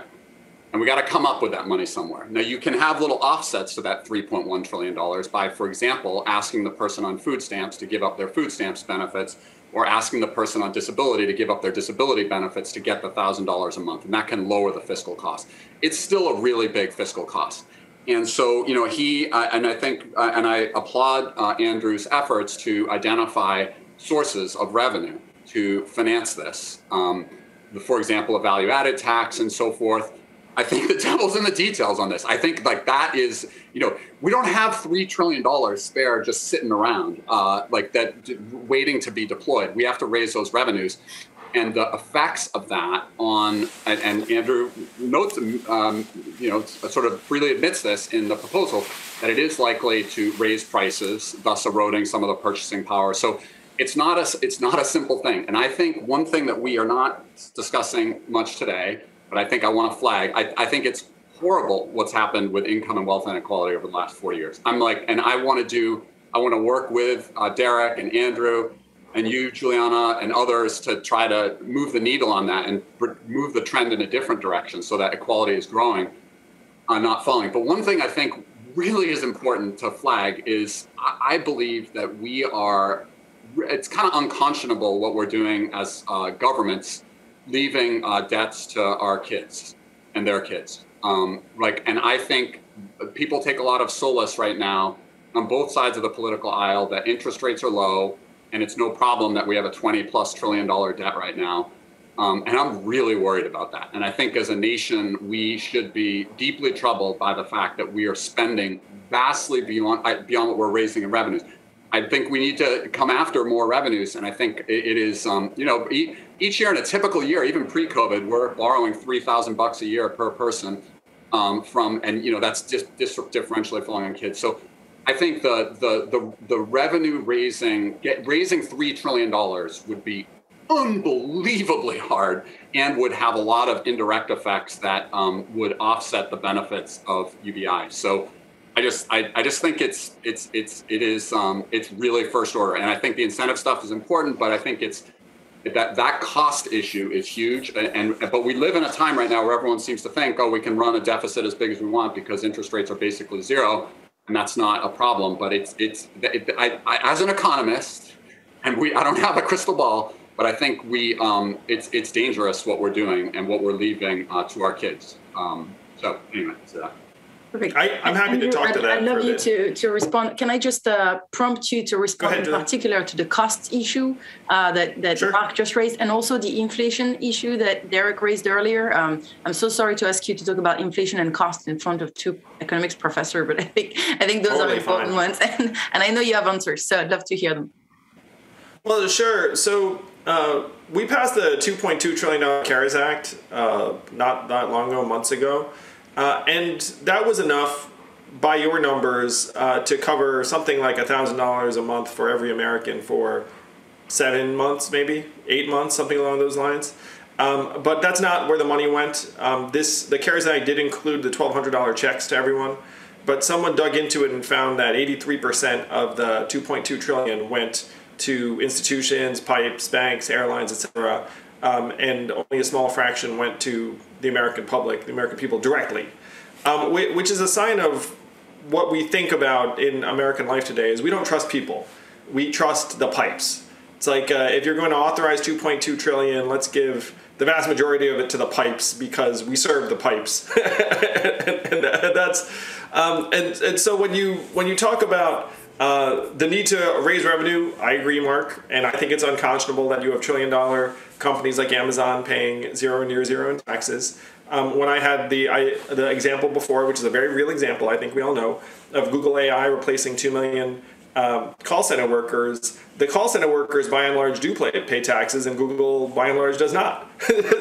And we got to come up with that money somewhere. Now, you can have little offsets to that $3.1 trillion by, for example, asking the person on food stamps to give up their food stamps benefits, or asking the person on disability to give up their disability benefits to get the $1,000 a month, and that can lower the fiscal cost. It's still a really big fiscal cost. And so, I applaud Andrew's efforts to identify sources of revenue to finance this. For example, a value-added tax and so forth. I think the devil's in the details on this. I think that is, we don't have $3 trillion spare just sitting around waiting to be deployed. We have to raise those revenues. And the effects of that on, and Andrew notes, sort of freely admits this in the proposal, that it is likely to raise prices, thus eroding some of the purchasing power. So it's not a simple thing. And I think one thing that we are not discussing much today, but I think I want to flag, I think it's horrible what's happened with income and wealth inequality over the last 4 years. I want to work with Darrick and Andrew and you, Juliana, and others to try to move the needle on that and move the trend in a different direction so that equality is growing, not falling. But one thing I think really is important to flag is I believe that it's kind of unconscionable what we're doing as governments, leaving debts to our kids and their kids. And I think people take a lot of solace right now on both sides of the political aisle that interest rates are low and it's no problem that we have a $20+ trillion debt right now. And I'm really worried about that. And I think as a nation, we should be deeply troubled by the fact that we are spending vastly beyond what we're raising in revenues. I think we need to come after more revenues. And I think it is, each year in a typical year, even pre-COVID, we're borrowing $3,000 a year per person that's just differentially falling on kids. So I think the revenue raising $3 trillion would be unbelievably hard and would have a lot of indirect effects that would offset the benefits of UBI. So I just think it's really first order, and I think the incentive stuff is important, but I think it's that cost issue is huge. But we live in a time right now where everyone seems to think, we can run a deficit as big as we want because interest rates are basically zero, and that's not a problem. But I as an economist, and I don't have a crystal ball, but I think it's dangerous what we're doing and what we're leaving to our kids. So anyway, that's that. Perfect. I'm happy to talk to that. I'd love you to respond. Can I just prompt you to respond in particular to the cost issue that Sure. Mark just raised, and also the inflation issue that Darrick raised earlier? I'm so sorry to ask you to talk about inflation and cost in front of two economics professors, but I think those are important ones, and I know you have answers, so I'd love to hear them. Well, sure. So we passed the $2.2 trillion CARES Act not long ago, months ago. And that was enough, by your numbers, to cover something like $1,000 a month for every American for 7 months, maybe 8 months, something along those lines. But that's not where the money went. The CARES Act did include the $1,200 checks to everyone, but someone dug into it and found that 83% of the $2.2 trillion went to institutions, pipes, banks, airlines, etc. And only a small fraction went to the American public, the American people directly, which is a sign of what we think about in American life today is we don't trust people. We trust the pipes. It's like if you're going to authorize $2.2 trillion, let's give the vast majority of it to the pipes because we serve the pipes. and so when you talk about the need to raise revenue, I agree, Mark, and I think it's unconscionable that you have trillion-dollar companies like Amazon paying zero and near zero in taxes. When I had the example before, which is a very real example, I think we all know, of Google AI replacing 2 million call center workers, the call center workers by and large do pay taxes, and Google by and large does not.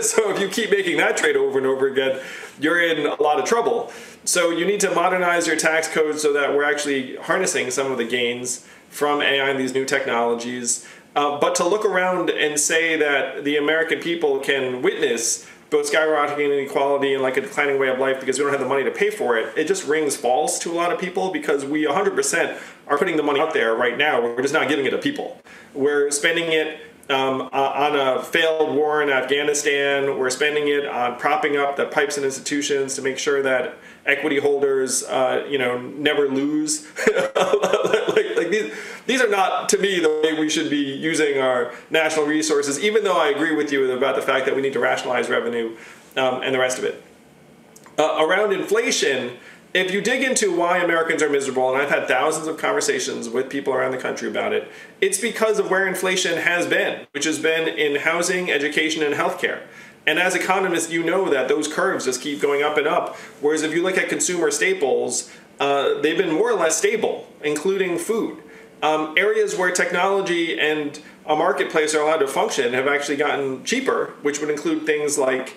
So if you keep making that trade over and over again, you're in a lot of trouble. So you need to modernize your tax code so that we're actually harnessing some of the gains from AI and these new technologies. But to look around and say that the American people can witness both skyrocketing inequality and like a declining way of life because we don't have the money to pay for it, it just rings false to a lot of people because we 100% are putting the money out there right now. We're just not giving it to people. We're spending it on a failed war in Afghanistan. We're spending it on propping up the pipes and institutions to make sure that equity holders, never lose. like these are not, to me, the way we should be using our national resources, even though I agree with you about the fact that we need to rationalize revenue and the rest of it. Around inflation, if you dig into why Americans are miserable, and I've had thousands of conversations with people around the country about it, it's because of where inflation has been, which has been in housing, education, and healthcare. And as economists, you know that those curves just keep going up and up. Whereas if you look at consumer staples, they've been more or less stable, including food. Areas where technology and a marketplace are allowed to function have actually gotten cheaper, which would include things like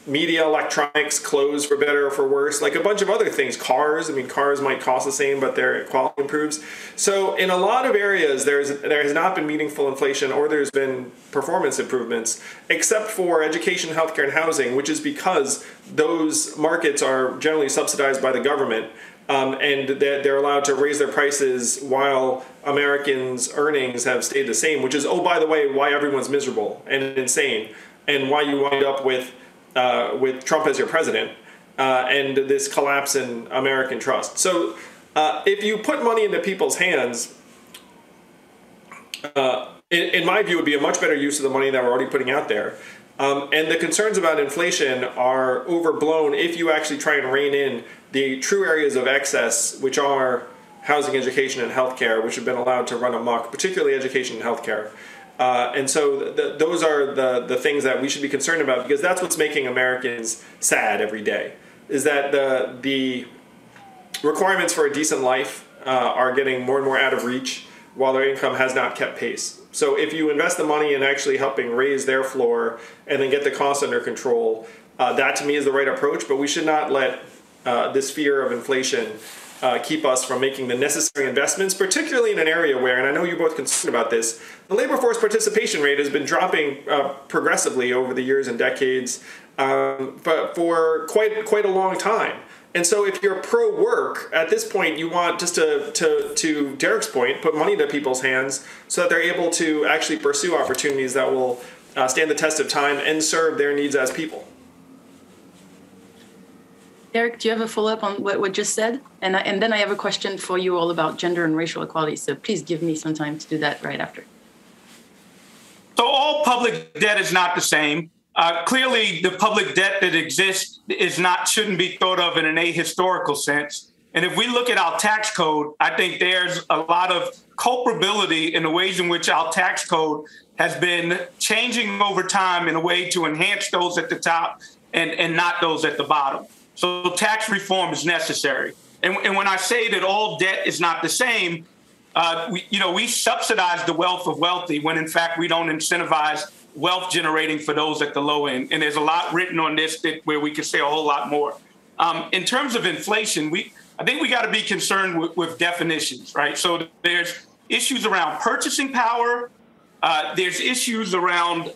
media, electronics, clothes, for better or for worse, like a bunch of other things. Cars, I mean, cars might cost the same, but their quality improves. So in a lot of areas, there has not been meaningful inflation, or there's been performance improvements, except for education, healthcare, and housing, which is because those markets are generally subsidized by the government, and they're allowed to raise their prices while Americans' earnings have stayed the same, which is, oh, by the way, why everyone's miserable and insane, and why you wind up with Trump as your president, and this collapse in American trust. So if you put money into people's hands, in my view, it would be a much better use of the money that we're already putting out there. And the concerns about inflation are overblown if you actually try and rein in the true areas of excess, which are housing, education, and healthcare, which have been allowed to run amok, particularly education and healthcare. And so those are the things that we should be concerned about, because that's what's making Americans sad every day, is that the requirements for a decent life are getting more and more out of reach while their income has not kept pace. So if you invest the money in actually helping raise their floor and then get the costs under control, that to me is the right approach, but we should not let this fear of inflation keep us from making the necessary investments, particularly in an area where, and I know you're both concerned about this, the labor force participation rate has been dropping progressively over the years and decades, but for quite a long time. And so if you're pro-work, at this point you want, just to Darrick's point, put money into people's hands so that they're able to actually pursue opportunities that will stand the test of time and serve their needs as people. Darrick, do you have a follow-up on what just said? And then I have a question for you all about gender and racial equality. So please give me some time to do that right after. So all public debt is not the same. Clearly, the public debt that exists shouldn't be thought of in an ahistorical sense. And if we look at our tax code, I think there's a lot of culpability in the ways in which our tax code has been changing over time in a way to enhance those at the top and not those at the bottom. So tax reform is necessary. And when I say that all debt is not the same, we subsidize the wealth of wealthy when, in fact, we don't incentivize wealth generating for those at the low end. And there's a lot written on this where we could say a whole lot more. In terms of inflation, I think we got to be concerned with definitions, right? So there's issues around purchasing power. There's issues around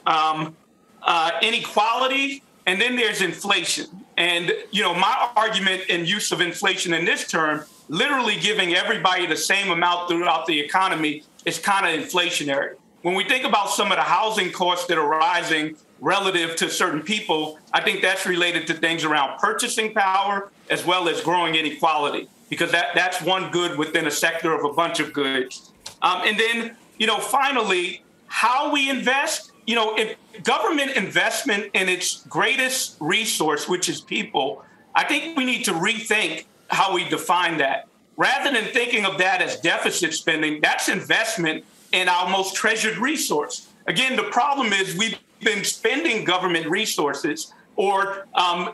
inequality. And then there's inflation. And, my argument in use of inflation in this term, literally giving everybody the same amount throughout the economy, is kind of inflationary. When we think about some of the housing costs that are rising relative to certain people, I think that's related to things around purchasing power as well as growing inequality, because that's one good within a sector of a bunch of goods. And then, finally, how we invest. If government investment in its greatest resource, which is people, I think we need to rethink how we define that. Rather than thinking of that as deficit spending, that's investment in our most treasured resource. Again, the problem is we've been spending government resources or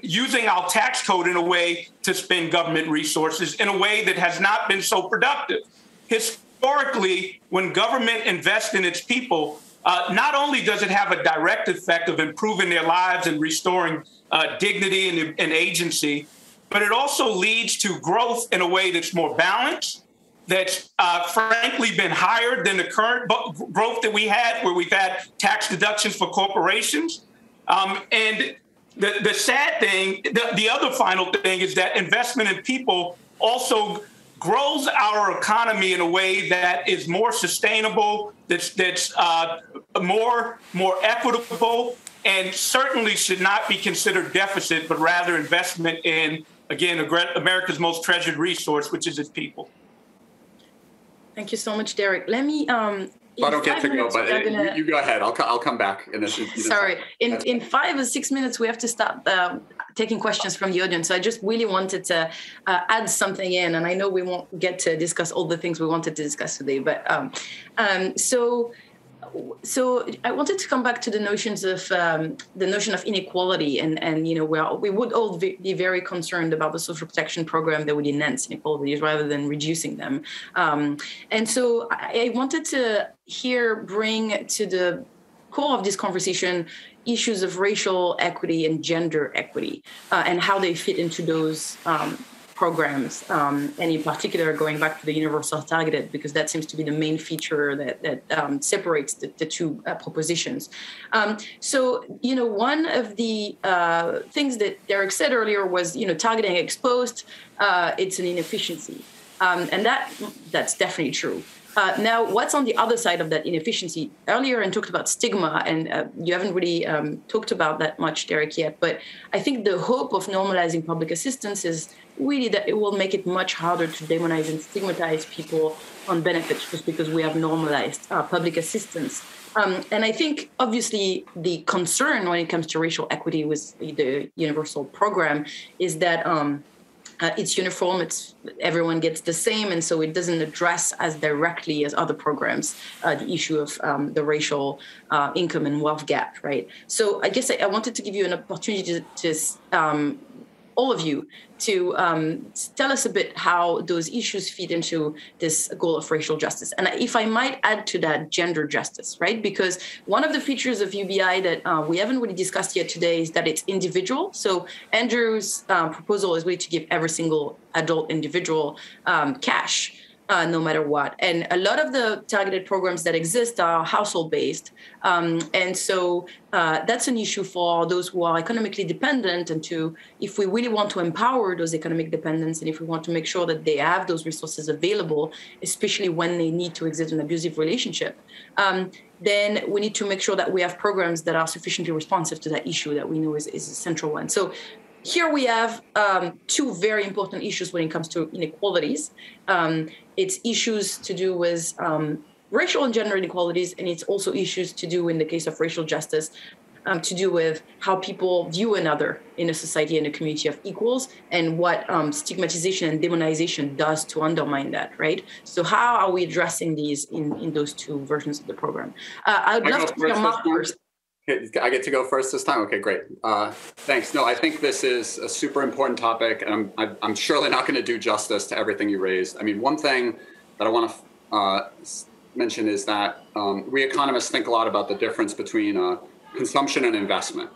using our tax code in a way to spend government resources in a way that has not been so productive. Historically, when government invests in its people, not only does it have a direct effect of improving their lives and restoring dignity and agency, but it also leads to growth in a way that's more balanced, that's frankly been higher than the current growth that we had, where we've had tax deductions for corporations. And the sad thing, the other final thing, is that investment in people also grows our economy in a way that is more sustainable, that's more equitable, and certainly should not be considered deficit, but rather investment in, again, America's most treasured resource, which is its people. Thank you so much, Darrick. Let me. I don't get to go, but you go ahead. I'll come back. Sorry. In 5 or 6 minutes, we have to start taking questions from the audience. So I just really wanted to add something in, and I know we won't get to discuss all the things we wanted to discuss today, but so I wanted to come back to the notion of inequality, and we would all be very concerned about the social protection program that would enhance inequalities rather than reducing them. And so I wanted to bring to the core of this conversation issues of racial equity and gender equity, and how they fit into those programs, and in particular going back to the universal targeted, because that seems to be the main feature that separates the two propositions. So one of the things that Darrick said earlier was targeting exposed, it's an inefficiency, and that's definitely true. Now, what's on the other side of that inefficiency? Earlier, and talked about stigma, and you haven't really talked about that much, Darrick, yet. But I think the hope of normalizing public assistance is really that it will make it much harder to demonize and stigmatize people on benefits just because we have normalized public assistance. And I think, obviously, the concern when it comes to racial equity with the universal program is that it's uniform, everyone gets the same, and so it doesn't address as directly as other programs the issue of the racial income and wealth gap, right? So I guess I wanted to give you an opportunity to all of you to tell us a bit how those issues feed into this goal of racial justice. And if I might add to that, gender justice, right? Because one of the features of UBI that we haven't really discussed yet today is that it's individual. So Andrew's proposal is really to give every single adult individual cash, no matter what. And a lot of the targeted programs that exist are household-based. And so that's an issue for those who are economically dependent, and if we really want to empower those economic dependents, and if we want to make sure that they have those resources available, especially when they need to exit an abusive relationship, then we need to make sure that we have programs that are sufficiently responsive to that issue that we know is a central one. So here we have two very important issues when it comes to inequalities. It's issues to do with racial and gender inequalities, and it's also issues to do, in the case of racial justice, to do with how people view another in a society and a community of equals, and what stigmatization and demonization does to undermine that, right? So how are we addressing these in those two versions of the program? I would love to hear Mark first. I get to go first this time? Okay, great. Thanks. No, I think this is a super important topic, and I'm surely not going to do justice to everything you raised. I mean, one thing that I want to mention is that we economists think a lot about the difference between consumption and investment.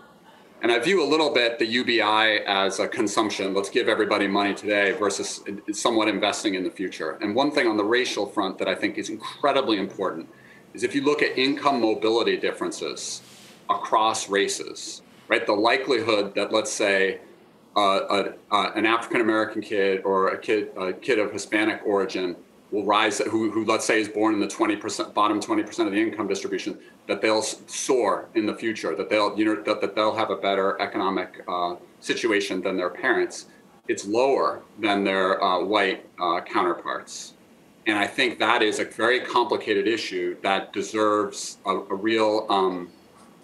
And I view a little bit the UBI as a consumption, let's give everybody money today, versus somewhat investing in the future. And one thing on the racial front that I think is incredibly important is if you look at income mobility differences across races, right? The likelihood that, let's say, an African-American kid or a kid of Hispanic origin will rise, who let's say is born in the bottom 20% of the income distribution, that they'll soar in the future, that they'll have a better economic situation than their parents. It's lower than their white counterparts. And I think that is a very complicated issue that deserves a real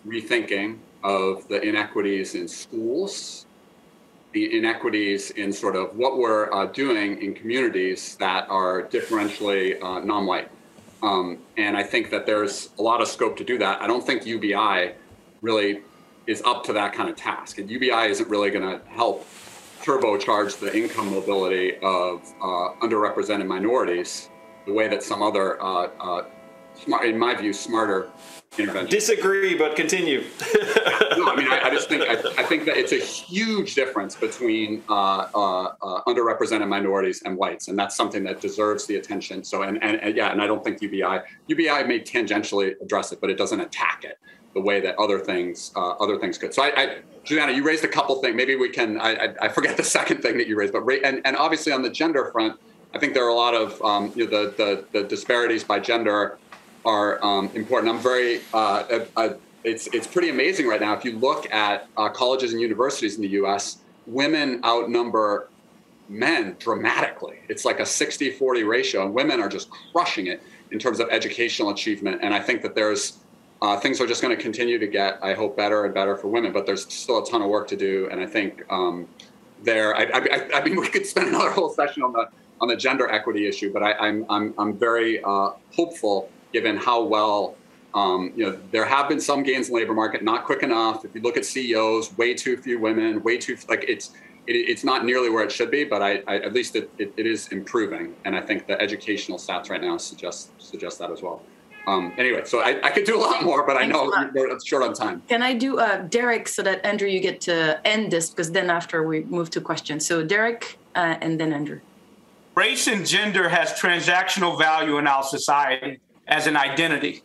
rethinking of the inequities in schools, the inequities in sort of what we're doing in communities that are differentially non-white. And I think that there's a lot of scope to do that. I don't think UBI really is up to that kind of task. And UBI isn't really going to help turbocharge the income mobility of underrepresented minorities the way that some other, in my view, smarter intervention. Disagree, but continue. No, I mean, I think that it's a huge difference between underrepresented minorities and whites, and that's something that deserves the attention. So, and I don't think UBI may tangentially address it, but it doesn't attack it the way that other things could. So, Juliana, you raised a couple things. Maybe we can. I forget the second thing that you raised, but and obviously on the gender front, I think there are a lot of the disparities by gender are important. I'm very, it's pretty amazing right now. If you look at colleges and universities in the U.S., women outnumber men dramatically. It's like a 60-40 ratio, and women are just crushing it in terms of educational achievement. And I think that there's things are just going to continue to get, I hope, better and better for women, but there's still a ton of work to do. And I think I mean, we could spend another whole session on the gender equity issue, but I'm very hopeful given how well, there have been some gains in the labor market, not quick enough. If you look at CEOs, way too few women, it's not nearly where it should be, but at least it is improving. And I think the educational stats right now suggest that as well. Anyway, so I could do a lot more, but I know we're short on time. Can I do Darrick so that Andrew, you get to end this, because then after we move to questions. So Darrick and then Andrew. Race and gender has transactional value in our society as an identity.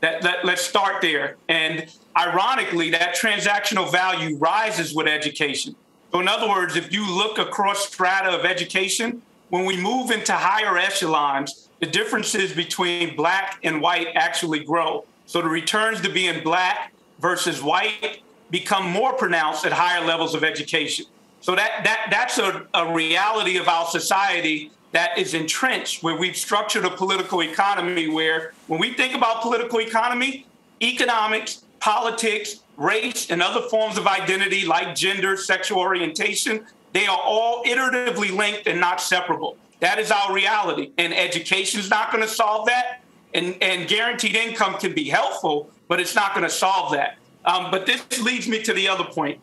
Let's start there. And ironically, that transactional value rises with education. So in other words, if you look across strata of education, when we move into higher echelons, the differences between black and white actually grow. So the returns to being black versus white become more pronounced at higher levels of education. So that's a reality of our society that is entrenched, where we've structured a political economy where when we think about political economy, economics, politics, race, and other forms of identity like gender, sexual orientation, they are all iteratively linked and not separable. That is our reality. And education is not going to solve that. And guaranteed income can be helpful, but it's not going to solve that. But this leads me to the other point.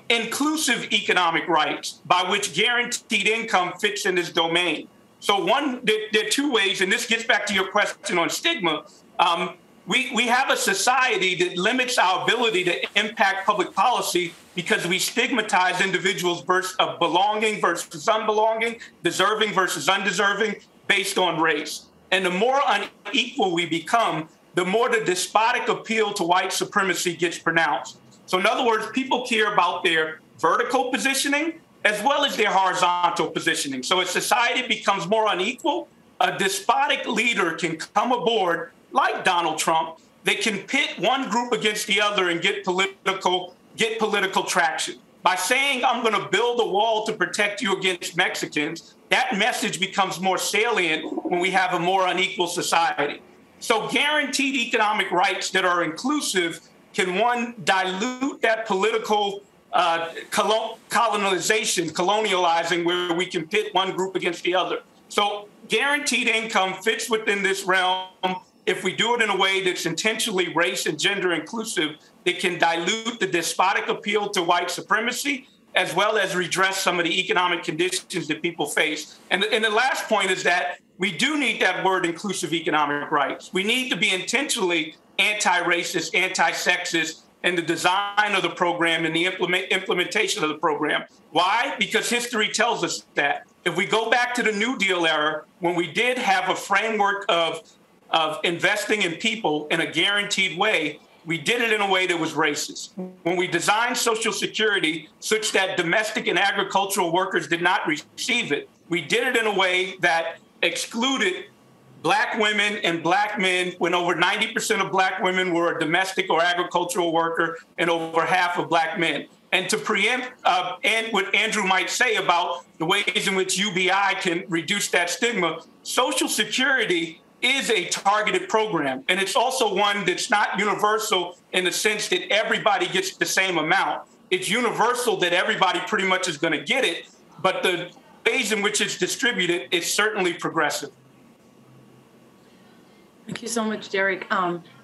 Inclusive economic rights, by which guaranteed income fits in this domain. So there are two ways, and this gets back to your question on stigma. We have a society that limits our ability to impact public policy because we stigmatize individuals of belonging versus unbelonging, deserving versus undeserving, based on race. And the more unequal we become, the more the despotic appeal to white supremacy gets pronounced. So in other words, people care about their vertical positioning as well as their horizontal positioning. So as society becomes more unequal, a despotic leader can come aboard, like Donald Trump. They can pit one group against the other and get political traction. By saying, I'm going to build a wall to protect you against Mexicans, that message becomes more salient when we have a more unequal society. So guaranteed economic rights that are inclusive can, one, dilute that political colonializing where we can pit one group against the other. So guaranteed income fits within this realm. If we do it in a way that's intentionally race and gender inclusive, it can dilute the despotic appeal to white supremacy, as well as redress some of the economic conditions that people face. And the last point is that we do need that word inclusive economic rights. We need to be intentionally anti-racist, anti-sexist in the design of the program and the implementation of the program. Why? Because history tells us that. If we go back to the New Deal era, when we did have a framework of investing in people in a guaranteed way, we did it in a way that was racist. When we designed Social Security such that domestic and agricultural workers did not receive it, we did it in a way that excluded Black women and Black men, when over 90% of Black women were a domestic or agricultural worker and over half of Black men. And to preempt and what Andrew might say about the ways in which UBI can reduce that stigma, Social Security is a targeted program. And it's also one that's not universal in the sense that everybody gets the same amount. It's universal that everybody pretty much is going to get it, but the ways in which it's distributed is certainly progressive. Thank you so much, Darrick.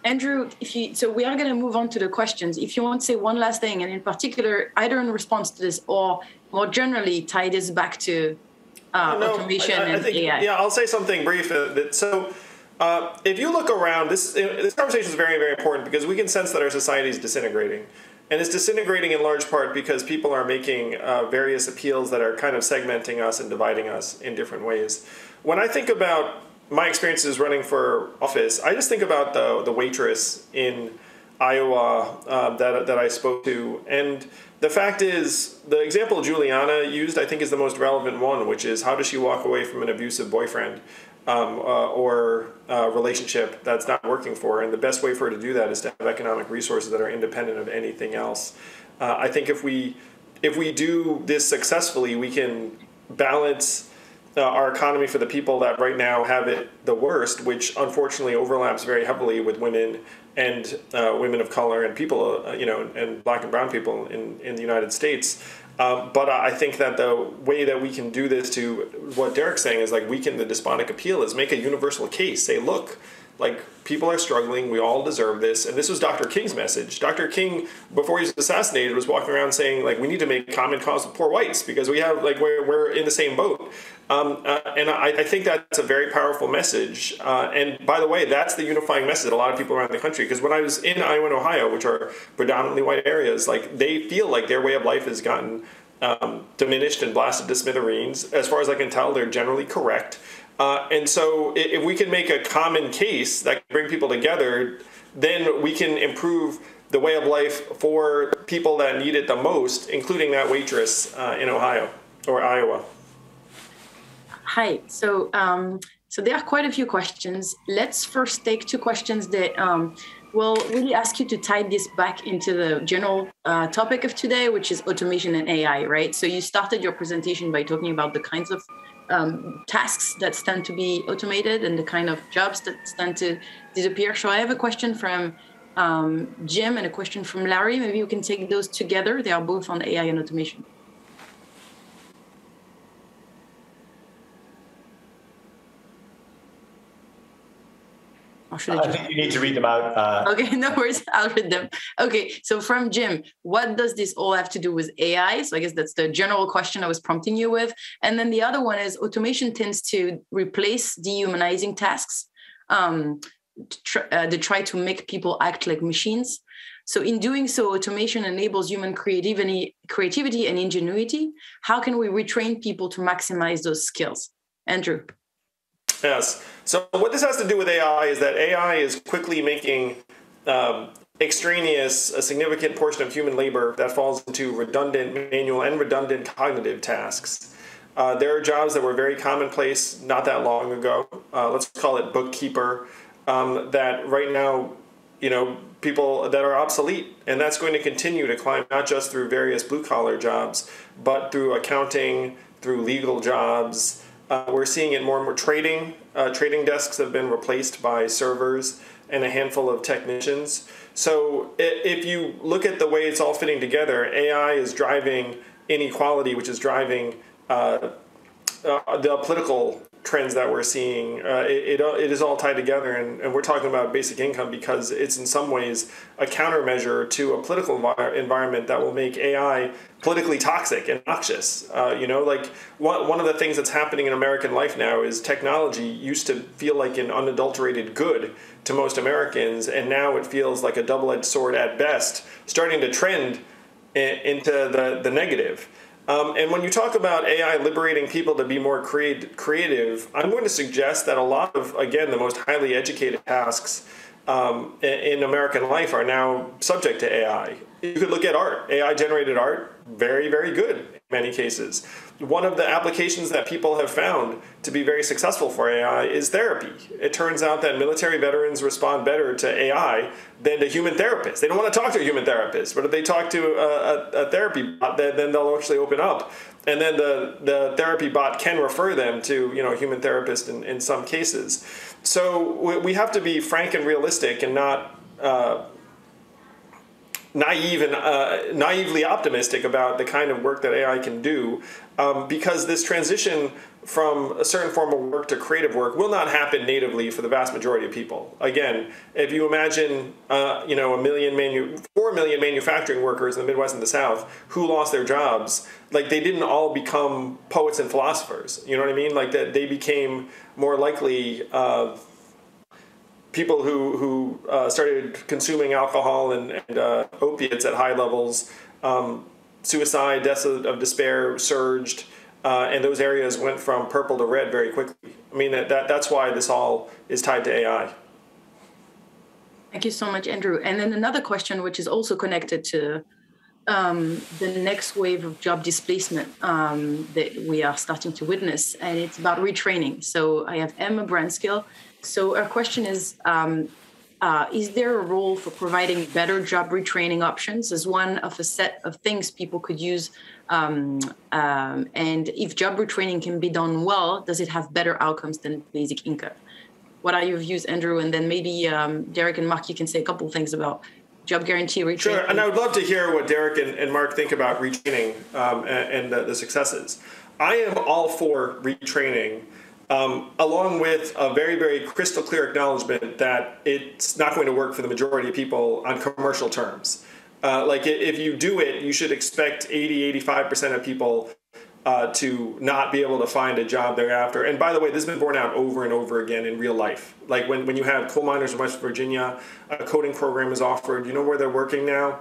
Andrew, so we are going to move on to the questions. If you want to say one last thing, and in particular, either in response to this or more generally tie this back to automation and AI. Yeah, I'll say something brief. If you look around, this conversation is very, very important because we can sense that our society is disintegrating. And it's disintegrating in large part because people are making various appeals that are kind of segmenting us and dividing us in different ways. When I think about my experiences running for office, I just think about the waitress in Iowa that I spoke to. And the fact is, the example Juliana used, I think, is the most relevant one, which is how does she walk away from an abusive boyfriend or relationship that's not working for her? And the best way for her to do that is to have economic resources that are independent of anything else. I think if we do this successfully, we can balance our economy for the people that right now have it the worst, which unfortunately overlaps very heavily with women and women of color and people, and Black and brown people in the United States. But I think that the way that we can do this, to what Darrick's saying, is like weaken the despotic appeal, is make a universal case. Say, look, like, people are struggling. We all deserve this. And this was Dr. King's message. Dr. King, before he was assassinated, was walking around saying, like, we need to make common cause with poor whites because we have, like, we're in the same boat. And I think that's a very powerful message. And by the way, that's the unifying message that a lot of people around the country, because when I was in Iowa and Ohio, which are predominantly white areas, like, they feel like their way of life has gotten diminished and blasted to smithereens. As far as I can tell, they're generally correct. And so if we can make a common case that can bring people together, then we can improve the way of life for people that need it the most, including that waitress in Ohio or Iowa. Hi. So there are quite a few questions. Let's first take two questions that will really ask you to tie this back into the general topic of today, which is automation and AI, right? So you started your presentation by talking about the kinds of tasks that stand to be automated and the kind of jobs that stand to disappear. So I have a question from Jim and a question from Larry. Maybe you can take those together. They are both on AI and automation. I think you need to read them out. Okay, no worries. I'll read them. Okay, so from Jim, what does this all have to do with AI? So I guess that's the general question I was prompting you with. And then the other one is automation tends to replace dehumanizing tasks to try to make people act like machines. So in doing so, automation enables human creativity and ingenuity. How can we retrain people to maximize those skills? Andrew. Yes. So what this has to do with AI is that AI is quickly making extraneous a significant portion of human labor that falls into redundant manual and redundant cognitive tasks. There are jobs that were very commonplace not that long ago. Let's call it bookkeeper, that right now, people that are obsolete, and that's going to continue to climb, not just through various blue-collar jobs, but through accounting, through legal jobs. We're seeing it more and more. Trading desks have been replaced by servers and a handful of technicians. So if you look at the way it's all fitting together, AI is driving inequality, which is driving the political trends that we're seeing. It is all tied together, and we're talking about basic income because it's in some ways a countermeasure to a political environment that will make AI politically toxic and noxious. Like one of the things that's happening in American life now is technology used to feel like an unadulterated good to most Americans, and now it feels like a double-edged sword at best, starting to trend into the negative. And when you talk about AI liberating people to be more creative, I'm going to suggest that a lot of, again, the most highly educated tasks in American life are now subject to AI. You could look at art. AI-generated art, very, very good in many cases. One of the applications that people have found to be very successful for AI is therapy. It turns out that military veterans respond better to AI than to human therapists. They don't want to talk to a human therapist, but if they talk to a therapy bot, then they'll actually open up. And then the therapy bot can refer them to a human therapist in some cases. So we have to be frank and realistic and not naively optimistic about the kind of work that AI can do, because this transition from a certain form of work to creative work will not happen natively for the vast majority of people. Again, if you imagine 4 million manufacturing workers in the Midwest and the South who lost their jobs, like, they didn't all become poets and philosophers. You know what I mean? Like, that they became more likely people who started consuming alcohol and opiates at high levels. Suicide, deaths of despair surged, and those areas went from purple to red very quickly. I mean, that's why this all is tied to AI. Thank you so much, Andrew. And then another question, which is also connected to the next wave of job displacement that we are starting to witness, and it's about retraining. So I have Emma Branskill. So our question is, is there a role for providing better job retraining options as one of a set of things people could use? And if job retraining can be done well, does it have better outcomes than basic income? What are your views, Andrew? And then maybe Darrick and Mark, you can say a couple of things about job guarantee retraining. Sure, and I would love to hear what Darrick and Mark think about retraining and the successes. I am all for retraining, along with a very, very crystal clear acknowledgement that it's not going to work for the majority of people on commercial terms. Like if you do it, you should expect 80-85% of people to not be able to find a job thereafter. And by the way, this has been borne out over and over again in real life. Like when you have coal miners in West Virginia, a coding program is offered. You know where they're working now?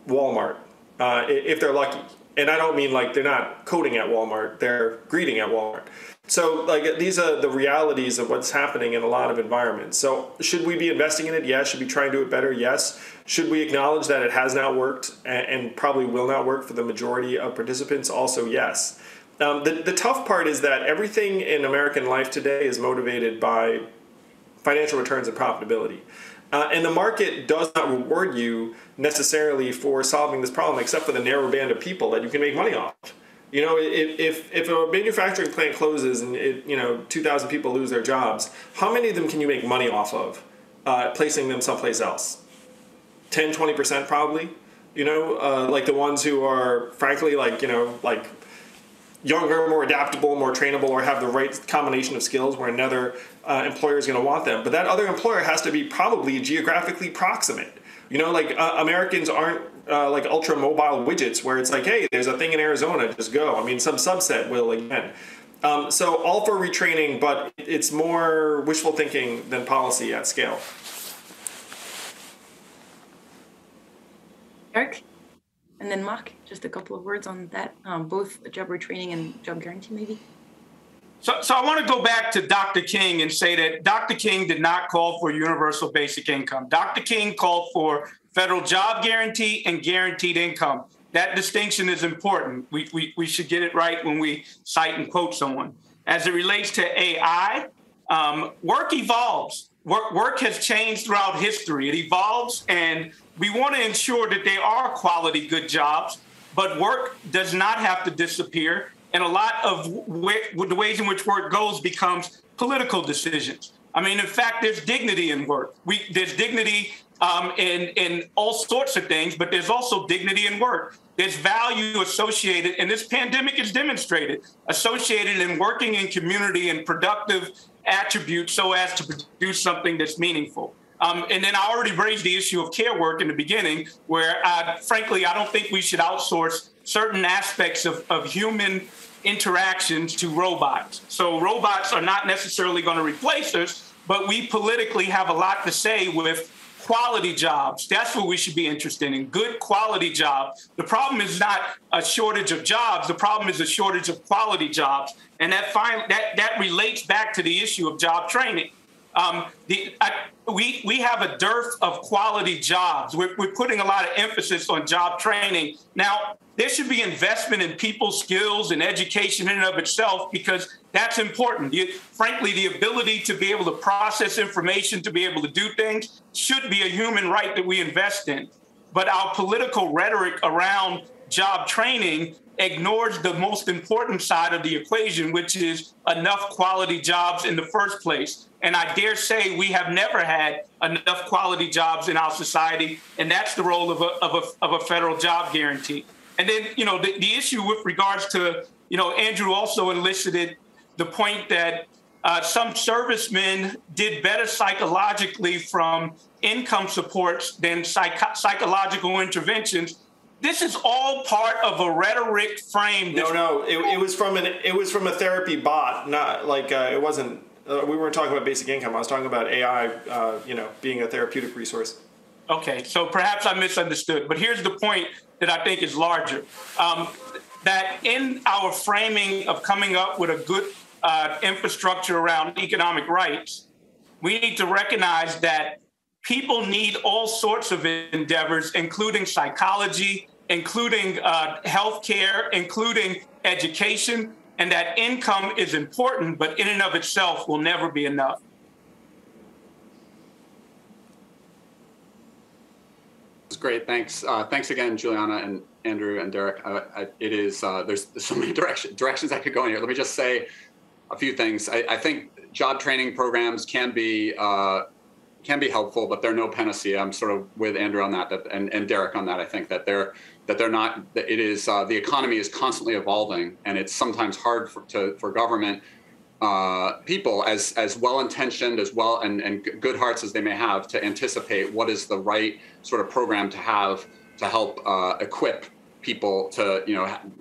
Walmart, if they're lucky. And I don't mean like they're not coding at Walmart, they're greeting at Walmart. So like these are the realities of what's happening in a lot of environments. So should we be investing in it? Yes. Should we try and do it better? Yes. Should we acknowledge that it has not worked and probably will not work for the majority of participants? Also, yes. The tough part is that everything in American life today is motivated by financial returns and profitability. And the market does not reward you necessarily for solving this problem, except for the narrow band of people that you can make money off. You know, if a manufacturing plant closes and 2,000 people lose their jobs, how many of them can you make money off of placing them someplace else? 10, 20% probably. Like the ones who are frankly like younger, more adaptable, more trainable, or have the right combination of skills where another employer is going to want them. But that other employer has to be probably geographically proximate. Americans aren't like ultra mobile widgets where it's like, hey, there's a thing in Arizona, just go. I mean, some subset will again. So all for retraining, but it's more wishful thinking than policy at scale. Darrick? And then Mark, just a couple of words on that, both job retraining and job guarantee maybe. So I want to go back to Dr. King and say that Dr. King did not call for universal basic income. Dr. King called for federal job guarantee and guaranteed income. That distinction is important. We should get it right when we cite and quote someone. As it relates to AI, work evolves. Work has changed throughout history. It evolves, and we want to ensure that they are quality, good jobs, but work does not have to disappear. And a lot of the ways in which work goes becomes political decisions. I mean, in fact, there's dignity in work. There's dignity in all sorts of things, but there's also dignity in work. There's value associated, and this pandemic is demonstrated, associated in working in community and productive attributes so as to produce something that's meaningful. And then I already raised the issue of care work in the beginning, where frankly, I don't think we should outsource certain aspects of human interactions to robots. So robots are not necessarily going to replace us, but we politically have a lot to say with quality jobs. That's what we should be interested in, good quality jobs. The problem is not a shortage of jobs. The problem is a shortage of quality jobs. And that relates back to the issue of job training. We have a dearth of quality jobs. We're putting a lot of emphasis on job training. Now, there should be investment in people's skills and education in and of itself, because that's important. Frankly, the ability to be able to process information, to be able to do things, should be a human right that we invest in. But our political rhetoric around job training ignores the most important side of the equation, which is enough quality jobs in the first place. And I dare say we have never had enough quality jobs in our society, and that's the role of a federal job guarantee. And then, the issue with regards to, Andrew also elicited the point that some servicemen did better psychologically from income supports than psychological interventions. This is all part of a rhetoric frame. No, it was from a therapy bot, not like it wasn't. We weren't talking about basic income. I was talking about AI, being a therapeutic resource. Okay, so perhaps I misunderstood, but here's the point that I think is larger. That in our framing of coming up with a good infrastructure around economic rights, we need to recognize that people need all sorts of endeavors, including psychology, including healthcare, including education, and that income is important, but in and of itself will never be enough. great. Thanks. Thanks again, Juliana and Andrew and Darrick. It is, there's so many directions I could go in here. Let me just say a few things. I think job training programs can be helpful, but they're no panacea. I'm sort of with Andrew on that, and Darrick on that. I think that they're not. That it is the economy is constantly evolving, and it's sometimes hard for government people as well-intentioned and good hearts as they may have to anticipate what is the right sort of program to have to help equip people to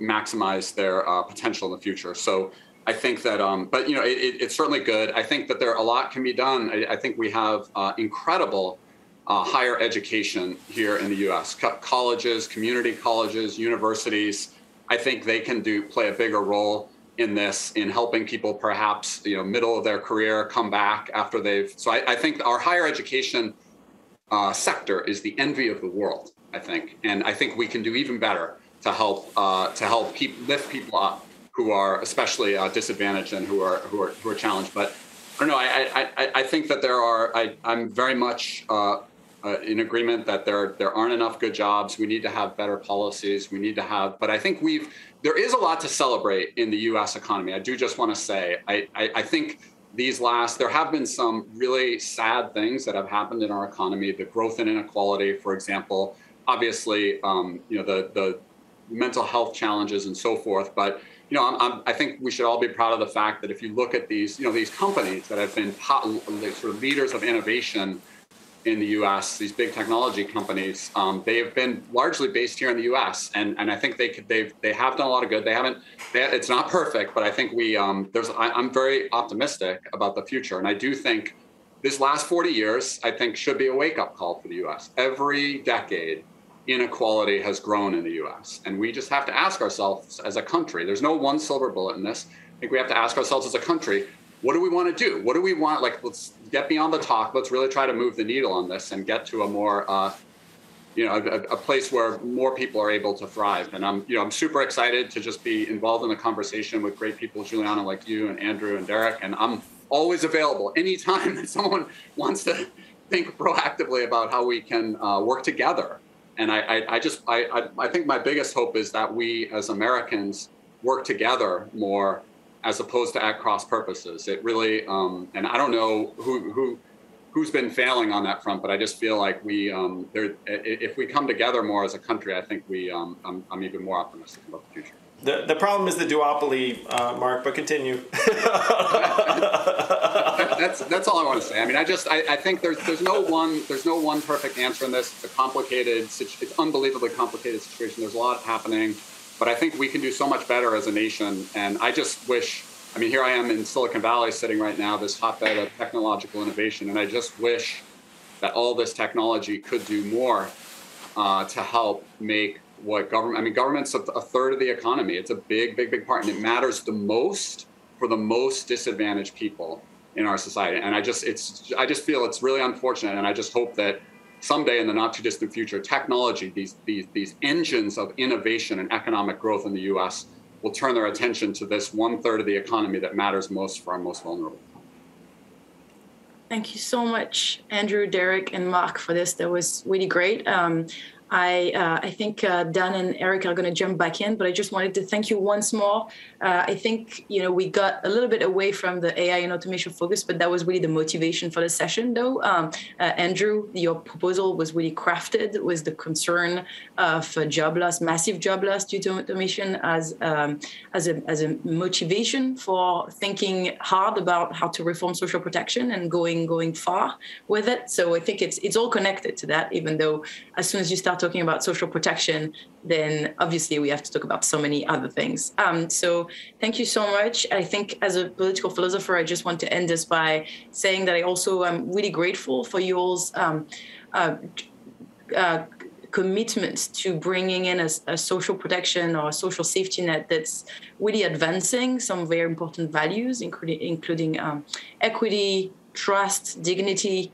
maximize their potential in the future. So I think that, but it's certainly good. I think that a lot can be done. I think we have incredible higher education here in the U.S. Colleges, community colleges, universities. I think they can play a bigger role in this, in helping people perhaps, middle of their career come back after they've. So I think our higher education sector is the envy of the world, I think, and I think we can do even better to help lift people up who are especially disadvantaged and who are challenged. But I don't know. I think that I'm very much in agreement that there aren't enough good jobs. We need to have better policies. But I think there is a lot to celebrate in the U.S. economy. I do just want to say, I think there have been some really sad things that have happened in our economy. The growth in inequality, for example, obviously, the mental health challenges and so forth. But I think we should all be proud of the fact that if you look at these companies that have been sort of leaders of innovation in the U.S., these big technology companies, they have been largely based here in the U.S. and I think they have done a lot of good. It's not perfect, but I think I'm very optimistic about the future, and I do think this last 40 years I think should be a wake-up call for the U.S. Every decade, inequality has grown in the U.S. and we just have to ask ourselves as a country. There's no one silver bullet in this. I think we have to ask ourselves as a country, what do we want to do? What do we want? Let's get beyond the talk. Let's really try to move the needle on this and get to a more, a place where more people are able to thrive. And I'm super excited to just be involved in the conversation with great people, Juliana, like you and Andrew and Darrick. And I'm always available anytime that someone wants to think proactively about how we can work together. And I think my biggest hope is that we as Americans work together more, as opposed to at cross purposes. It really, and I don't know who's been failing on that front, but I just feel like if we come together more as a country, I think I'm even more optimistic about the future. The problem is the duopoly, Mark, but continue. That's all I want to say. I mean, I think there's no one perfect answer in this. It's unbelievably complicated situation. There's a lot happening. But I think we can do so much better as a nation. And I just wish, here I am in Silicon Valley sitting right now, this hotbed of technological innovation. And I just wish that all this technology could do more to help make government's a third of the economy. It's a big, big, big part. And it matters the most for the most disadvantaged people in our society. And I just feel it's really unfortunate. And I just hope that someday in the not too distant future, technology, these engines of innovation and economic growth in the U.S. will turn their attention to this 1/3 of the economy that matters most for our most vulnerable. Thank you so much, Andrew, Darrick, and Mark, for this. That was really great. I think Dan and Eric are going to jump back in, but I just wanted to thank you once more. I think, we got a little bit away from the AI and automation focus, but that was really the motivation for the session, though. Andrew, your proposal was really crafted with the concern of job loss, massive job loss due to automation as a motivation for thinking hard about how to reform social protection and going far with it. So I think it's all connected to that, even though as soon as you start talking about social protection, then obviously we have to talk about so many other things. So thank you so much. I think as a political philosopher, I just want to end this by saying that I also am really grateful for y'all's commitment to bringing in a social protection or a social safety net that's really advancing some very important values, including equity, trust, dignity,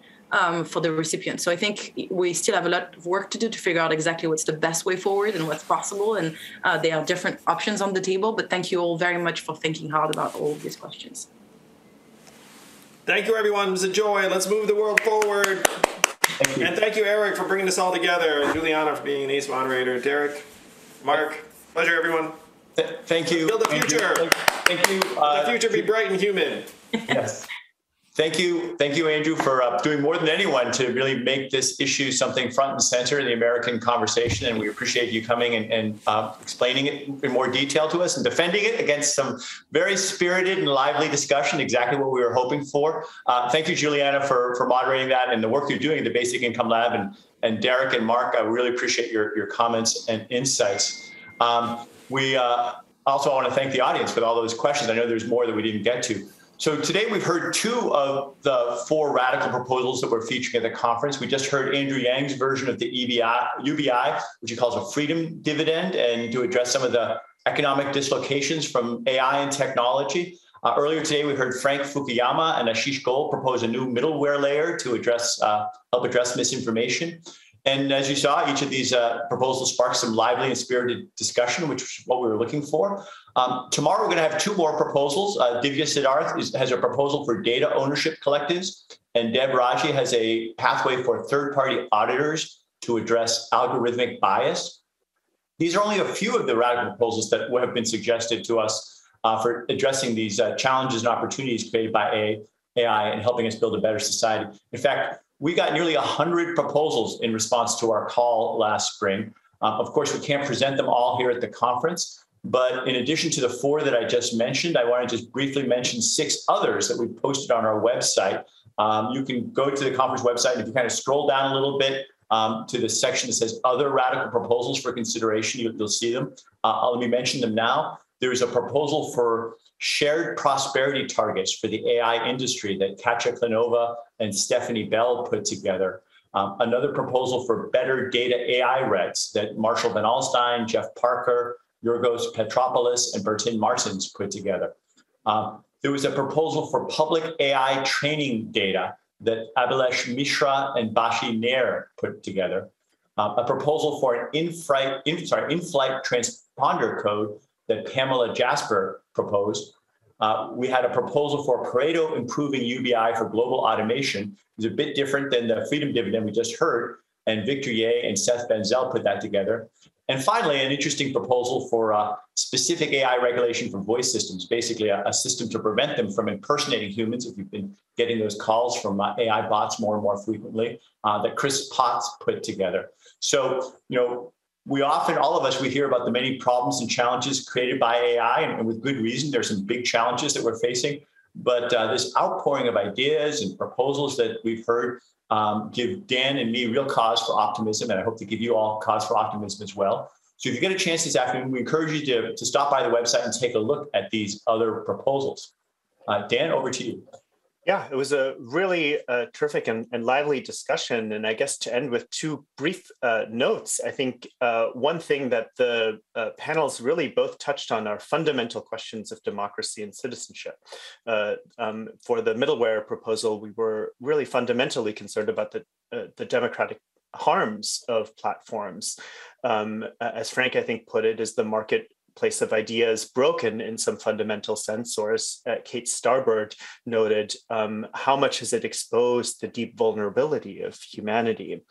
for the recipient. So I think we still have a lot of work to do to figure out exactly what's the best way forward and what's possible. And there are different options on the table, but thank you all very much for thinking hard about all of these questions. Thank you, everyone. It was a joy. Let's move the world forward. Thank you. And thank you, Eric, for bringing this all together, and Juliana for being an ace moderator. Darrick, Mark, pleasure, everyone. Thank you. Build the future. Thank you. Let the future be bright and humid. Yes. Thank you, Andrew, for doing more than anyone to really make this issue something front and center in the American conversation. And we appreciate you coming and explaining it in more detail to us and defending it against some very spirited and lively discussion, exactly what we were hoping for. Thank you, Juliana, for moderating that and the work you're doing at the Basic Income Lab. And Darrick and Mark, I really appreciate your comments and insights. We also want to thank the audience for all those questions. I know there's more that we didn't get to. So today we've heard 2 of the 4 radical proposals that we're featuring at the conference. We just heard Andrew Yang's version of the UBI, which he calls a freedom dividend, and to address some of the economic dislocations from AI and technology. Earlier today, we heard Frank Fukuyama and Ashish Goel propose a new middleware layer to help address misinformation. And as you saw, each of these proposals sparked some lively and spirited discussion, which is what we were looking for. Tomorrow, we're going to have 2 more proposals. Divya Siddharth has a proposal for data ownership collectives, and Deb Raji has a pathway for third-party auditors to address algorithmic bias. These are only a few of the radical proposals that have been suggested to us for addressing these challenges and opportunities created by AI and helping us build a better society. In fact, we got nearly 100 proposals in response to our call last spring. Of course, we can't present them all here at the conference, but in addition to the 4 that I just mentioned, I want to just briefly mention 6 others that we posted on our website. You can go to the conference website, and if you kind of scroll down a little bit to the section that says Other Radical Proposals for Consideration, you'll see them. Let me mention them now. There's a proposal for shared prosperity targets for the AI industry that Katja Klenova and Stephanie Bell put together. Another proposal for better data AI regs that Marshall Van Alstyne, Jeff Parker, Yorgos Petropoulos, and Bertin Martins put together. There was a proposal for public AI training data that Abhilash Mishra and Bashi Nair put together. A proposal for an in-flight transponder code that Pamela Jasper proposed. We had a proposal for Pareto improving UBI for global automation. It was a bit different than the freedom dividend we just heard, and Victor Ye and Seth Benzel put that together. And finally, an interesting proposal for specific AI regulation for voice systems, basically a system to prevent them from impersonating humans, if you've been getting those calls from AI bots more and more frequently, that Chris Potts put together. So, all of us, we hear about the many problems and challenges created by AI, and with good reason. There's some big challenges that we're facing, but this outpouring of ideas and proposals that we've heard give Dan and me real cause for optimism, and I hope to give you all cause for optimism as well. So if you get a chance this afternoon, we encourage you to stop by the website and take a look at these other proposals. Dan, over to you. Yeah, it was a really terrific and lively discussion. And I guess to end with 2 brief notes, I think one thing that the panels really both touched on are fundamental questions of democracy and citizenship. For the middleware proposal, we were really fundamentally concerned about the democratic harms of platforms. As Frank, I think, put it, is the marketplace of ideas broken in some fundamental sense, or as Kate Starbird noted, how much has it exposed the deep vulnerability of humanity?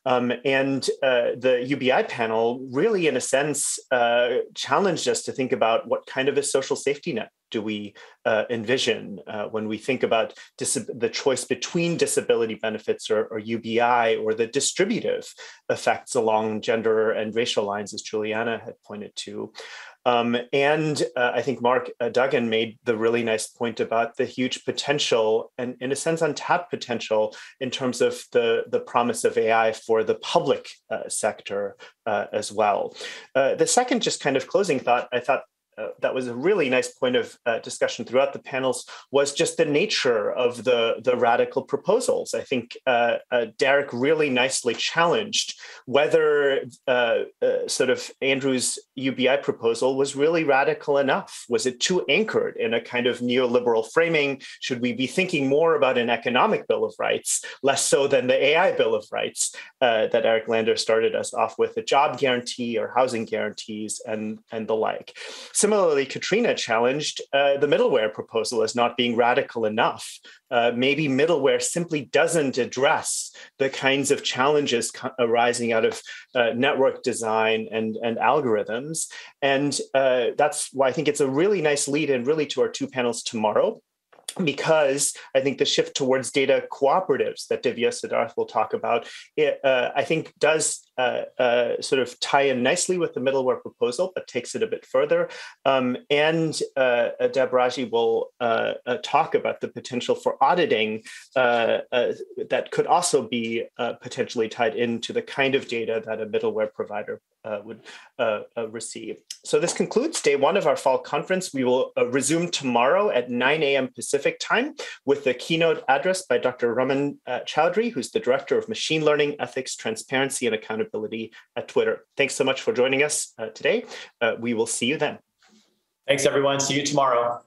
And the UBI panel really, in a sense, challenged us to think about what kind of a social safety net do we envision when we think about the choice between disability benefits or UBI, or the distributive effects along gender and racial lines, as Juliana had pointed to. And I think Mark Duggan made the really nice point about the huge potential and, in a sense, untapped potential in terms of the promise of AI for the public sector as well. The second, just kind of closing thought, I thought that was a really nice point of discussion throughout the panels, was just the nature of the radical proposals. I think Darrick really nicely challenged whether sort of Andrew's UBI proposal was really radical enough. Was it too anchored in a kind of neoliberal framing? Should we be thinking more about an economic Bill of Rights, less so than the AI Bill of Rights that Eric Lander started us off with, a job guarantee or housing guarantees and the like? similarly, Katrina challenged the middleware proposal as not being radical enough. Maybe middleware simply doesn't address the kinds of challenges arising out of network design and algorithms. And that's why I think it's a really nice lead in really to our two panels tomorrow, because I think the shift towards data cooperatives that Divya Siddharth will talk about, I think does sort of tie in nicely with the middleware proposal, but takes it a bit further. And Deb Raji will talk about the potential for auditing that could also be potentially tied into the kind of data that a middleware provider would receive. So this concludes day one of our fall conference. We will resume tomorrow at 9 a.m. Pacific time with the keynote address by Dr. Raman Chowdhury, who's the Director of Machine Learning, Ethics, Transparency, and Accountability at Twitter. Thanks so much for joining us today. We will see you then. Thanks, everyone. See you tomorrow.